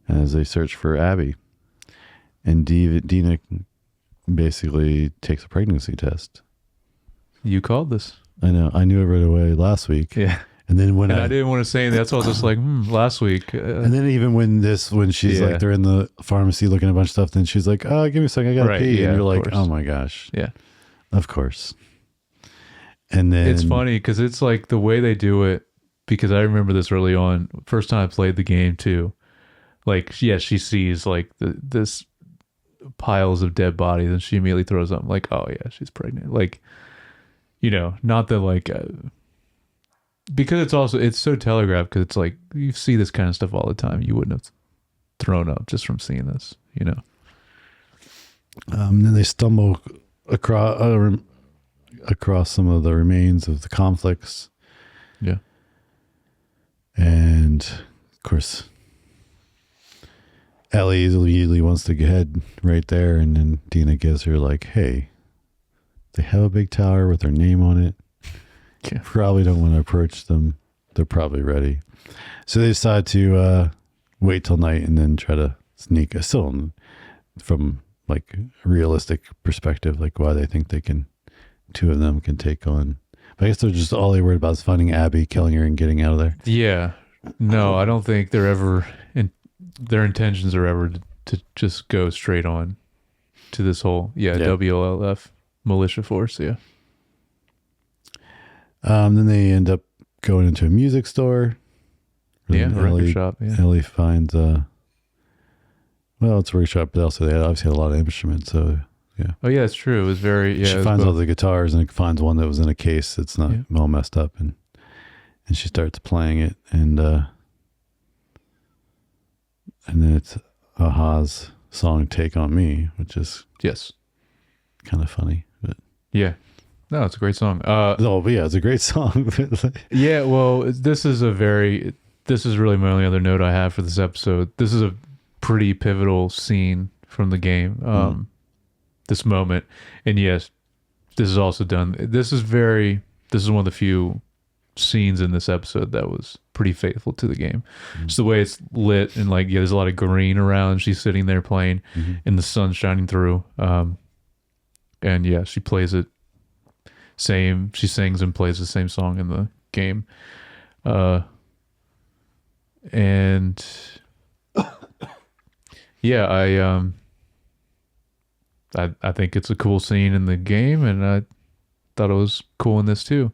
As they search for Abby. And Dina basically takes a pregnancy test. You called this. I know. I knew it right away last week. Yeah. And then when I didn't want to say that, so I was just like, last week. And then even when she's like, they're in the pharmacy looking at a bunch of stuff, then she's like, oh, give me a second, I gotta pee. And you're like, oh my gosh. Yeah. Of course. And then it's funny because it's like the way they do it, because I remember this early on, first time I played the game too. Like, yeah, she sees like this piles of dead bodies and she immediately throws up like, oh yeah, she's pregnant. Like, not that like, because it's so telegraphed, because it's like, you see this kind of stuff all the time. You wouldn't have thrown up just from seeing this, Then they stumble across some of the remains of the conflicts. Yeah. And of course, Ellie immediately wants to head right there. And then Dina gives her like, hey, they have a big tower with their name on it. Yeah. Probably don't want to approach them. They're probably ready. So they decide to wait till night and then try to sneak. Still, from like a realistic perspective, like why they think two of them can take on. But I guess they're just all they worried about is finding Abby, killing her, and getting out of there. Yeah. No, I don't think they're ever their intentions are ever to just go straight on to this whole WLF militia force. Yeah. Then they end up going into a music store. Yeah, a record shop. Yeah. Ellie finds it's a record shop, but also they obviously had a lot of instruments. So yeah. Oh yeah, it's true. It was very. Yeah, she finds all the guitars and finds one that was in a case that's not all messed up, and she starts playing it, and then it's Aha's song "Take on Me," which is kind of funny, but yeah. No, it's a great song. It's a great song. Yeah, well, this is really my only other note I have for this episode. This is a pretty pivotal scene from the game, this moment. And yes, this is also done. This is one of the few scenes in this episode that was pretty faithful to the game. Just the way it's lit and like, there's a lot of green around. She's sitting there playing and the sun's shining through. And yeah, she plays it. She sings and plays the same song in the game. And yeah, I think it's a cool scene in the game, and I thought it was cool in this too.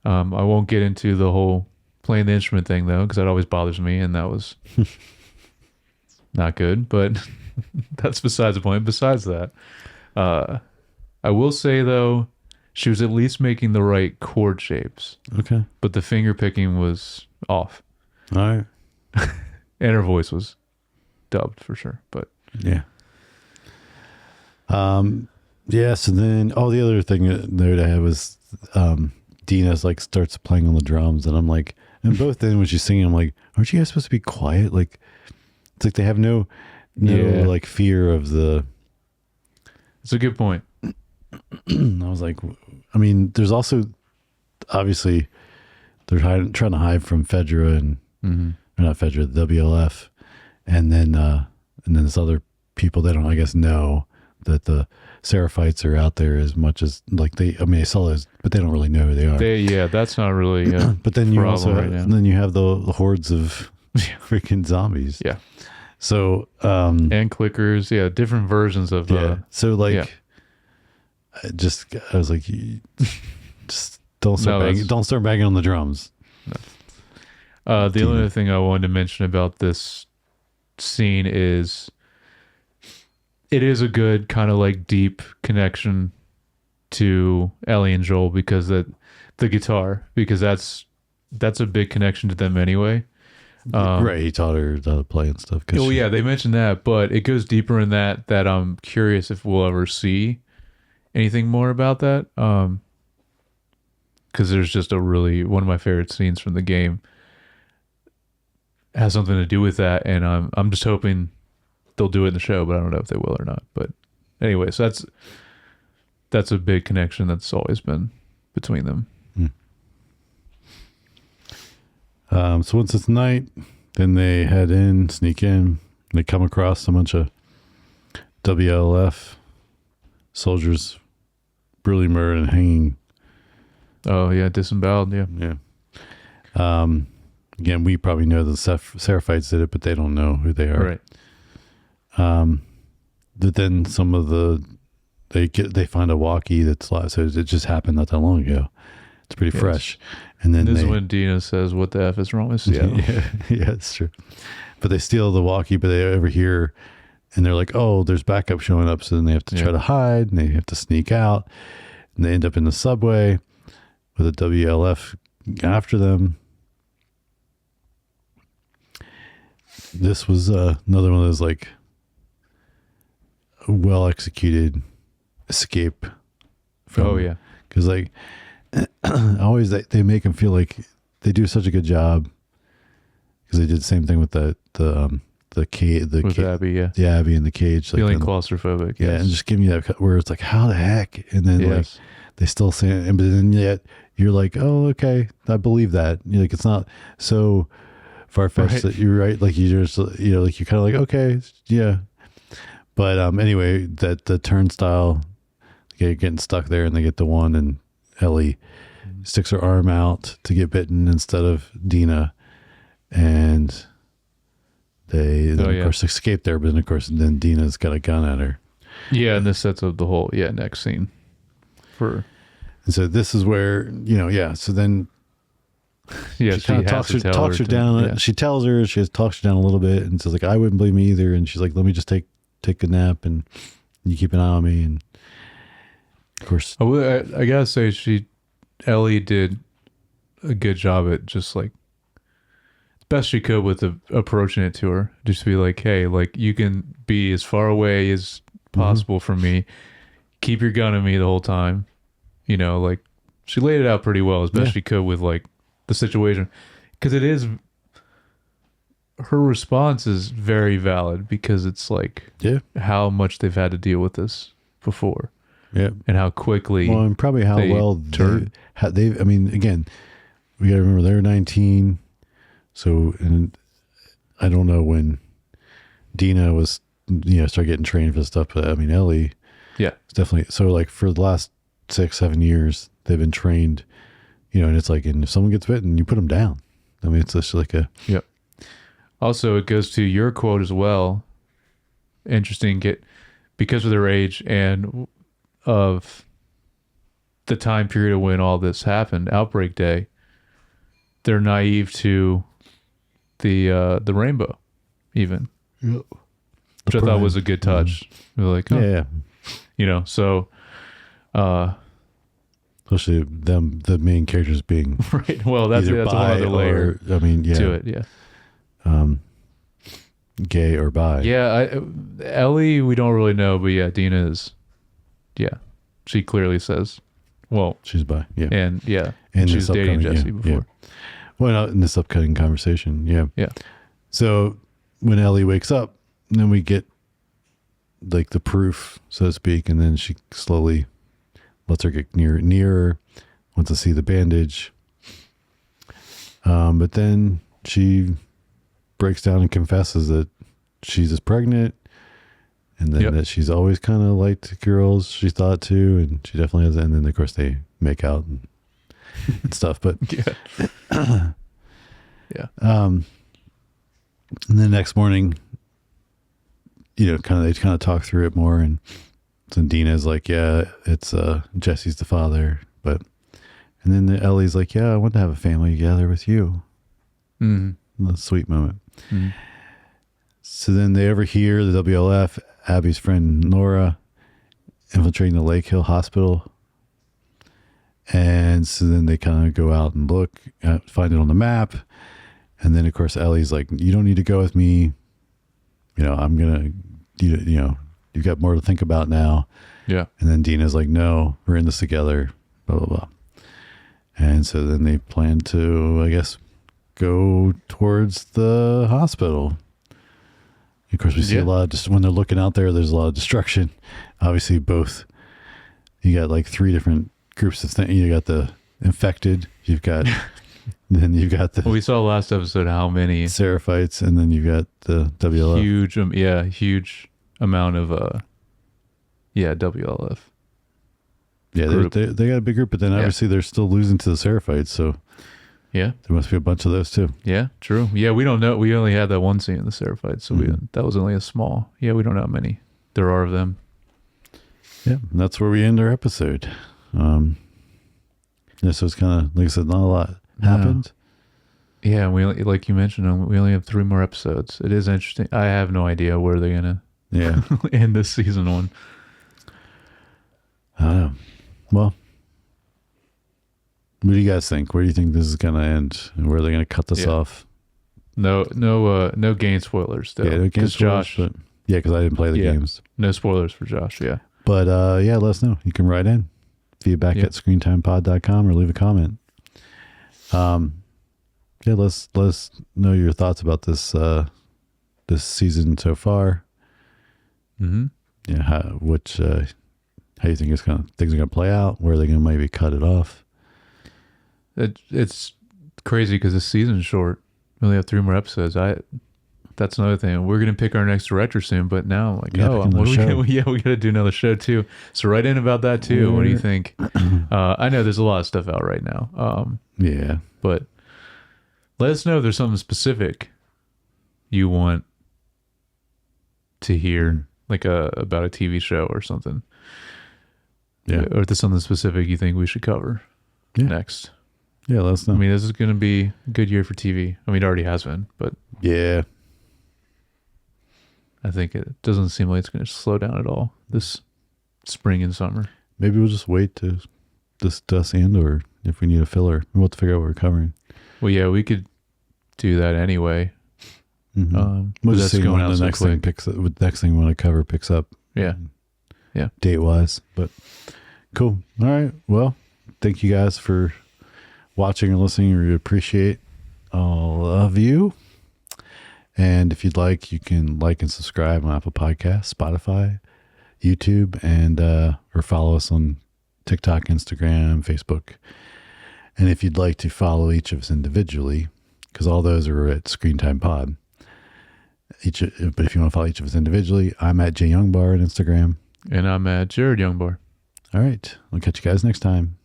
I won't get into the whole playing the instrument thing though, because that always bothers me, and that was not good, but that's besides the point. Besides that, I will say though, she was at least making the right chord shapes. Okay. But the finger picking was off. All right. And her voice was dubbed for sure. But yeah. So then the other thing note I had was Dina's like starts playing on the drums, and I'm like, and both then when she's singing, I'm like, aren't you guys supposed to be quiet? Like it's like they have no like fear of the It's a good point. I was like, I mean, there's also obviously they're trying to hide from Fedra and or not Fedra, the WLF, and then this other people they don't, I guess, know that the Seraphites are out there as much as like they saw those, but they don't really know who they are. That's not really. But then you also have the hordes of freaking zombies. Yeah. So and clickers, different versions of. So like, I was like, just don't start banging on the drums. No. The only other thing I wanted to mention about this scene is it is a good kind of like deep connection to Ellie and Joel because the guitar, because that's a big connection to them anyway. Right, he taught her how to play and stuff. They mentioned that, but it goes deeper in that I'm curious if we'll ever see anything more about that. Because there's just one of my favorite scenes from the game has something to do with that, and I'm just hoping they'll do it in the show, but I don't know if they will or not. But anyway, so that's a big connection that's always been between them. So once it's night, then they sneak in. They come across a bunch of WLF soldiers brutally murdered and hanging. Oh yeah, disemboweled. Yeah. Again, we probably know the Seraphites did it, but they don't know who they are. Right. But then some of they find a walkie that's live, so it just happened not that long ago. It's pretty fresh. And then this is when Dina says, "What the F is wrong with Seattle?" yeah, it's true. But they steal the walkie, but they overhear, and they're like, "Oh, there's backup showing up." So then they have to try to hide, and they have to sneak out, and they end up in the subway with a WLF after them. This was another one of those like well executed escape. Because like always they make them feel like they do such a good job because they did the same thing with the Abby, the Abby in the cage, feeling claustrophobic. Yeah, and just give me that where it's like, how the heck, and then like they still say it, but then yet you're like, oh, okay, I believe that. You're like, it's not so far-fetched that you're right. Like you just, like you're kind of like, okay, yeah. But anyway, that the turnstile, getting stuck there, and they get the one, and Ellie sticks her arm out to get bitten instead of Dina, and they of course escape there. But then of course, then Dina's got a gun at her. Yeah, and this sets up the whole next scene for. And so this is where So then. Yeah, she kind of talks her down. Yeah. She tells her, talks her down a little bit, and says like, "I wouldn't blame me either." And she's like, "Let me just take a nap, and you keep an eye on me." And of course, I gotta say, Ellie did a good job at just like best she could with approaching it to her. Just to be like, "Hey, like you can be as far away as possible from me. Keep your gun on me the whole time." Like she laid it out pretty well as best she could with like the situation, because it is her response is very valid, because it's like how much they've had to deal with this before, and how quickly, and probably how well they I mean, again, we gotta remember they're 19, so, and I don't know when Dina was start getting trained for this stuff, but I mean Ellie it's definitely so, like for the last 6-7 years they've been trained. And it's like, and if someone gets bitten, you put them down. I mean, it's just like a... Yep. Also, it goes to your quote as well. Interesting, because of their age and of the time period of when all this happened, Outbreak Day, they're naive to the rainbow, even. Yep. Which I thought was a good touch. They're like, oh. Yeah. So... especially the main characters being right. Well, that's one other layer. To it, gay or bi. Yeah, Ellie, we don't really know, but Dina is. Yeah, she clearly says, well, she's bi. Yeah, and she was dating Jesse before. Yeah. Well, not in this upcoming conversation. Yeah. Yeah. So when Ellie wakes up, then we get like the proof, so to speak, and then she slowly lets her get nearer, wants to see the bandage. But then she breaks down and confesses that she's pregnant, and then that she's always kind of liked girls, she thought too, and she definitely has. And then of course they make out and stuff. But yeah. And the next morning, they kind of talk through it more, and so Dina's like, yeah, it's Jesse's the father, and then Ellie's like, yeah, I want to have a family together with you. A sweet moment. So then they overhear the WLF, Abby's friend Nora, infiltrating the Lake Hill Hospital. And so then they kind of go out and look, find it on the map. And then, of course, Ellie's like, you don't need to go with me. I'm going to, you've got more to think about now. Yeah. And then Dina's like, no, we're in this together, blah, blah, blah. And so then they plan to, I guess, go towards the hospital. Of course, we see a lot of, when they're looking out there, there's a lot of destruction. Obviously, you got like 3 different groups of things. You got the infected, you've got, then you've got the. We saw last episode how many Seraphites, and then you've got the WLF. Huge amount of, WLF. Yeah, they got a big group, but then obviously they're still losing to the Seraphites, so. Yeah. There must be a bunch of those too. Yeah, true. Yeah, we don't know. We only had that one scene in the Seraphites, so that was only a small. Yeah, we don't know how many there are of them. Yeah, and that's where we end our episode. So it's kind of, like I said, not a lot happened. Yeah, we only, like you mentioned, we only have 3 more episodes. It is interesting. I have no idea where they're gonna end this season on. I don't know. Well, what do you guys think? Where do you think this is going to end? And where are they going to cut this off? No game spoilers though. Yeah, no game spoilers. Josh, because I didn't play the games. No spoilers for Josh. Yeah. But let us know. You can write in feedback at screentimepod.com or leave a comment. Let us know your thoughts about this this season so far. Yeah, how you think things are gonna play out? Where are they gonna maybe cut it off? It's crazy because this season's short. We only have 3 more episodes. That's another thing. We're gonna pick our next director soon, but now I'm like, we gotta do another show too. So write in about that too. What do you think? I know there's a lot of stuff out right now. But let us know if there's something specific you want to hear, like about a TV show or something. Yeah, or if there's something specific you think we should cover next. Yeah, let us know. I mean, this is going to be a good year for TV. I mean, it already has been, but I think it doesn't seem like it's going to slow down at all this spring and summer. Maybe we'll just wait to discuss or if we need a filler. We'll have to figure out what we're covering. Well, yeah, we could do that anyway. We'll just see when the next thing next thing we want to cover picks up. Yeah. Date wise, but cool. All right. Well, thank you guys for watching and listening. We appreciate all of you. And if you'd like, you can like and subscribe on Apple Podcasts, Spotify, YouTube, and or follow us on TikTok, Instagram, Facebook. And if you'd like to follow each of us individually, because all those are at Screen Time Pod. But if you want to follow each of us individually, I'm at J Youngbar on Instagram. And I'm at Jared Youngbar. All right. I'll catch you guys next time.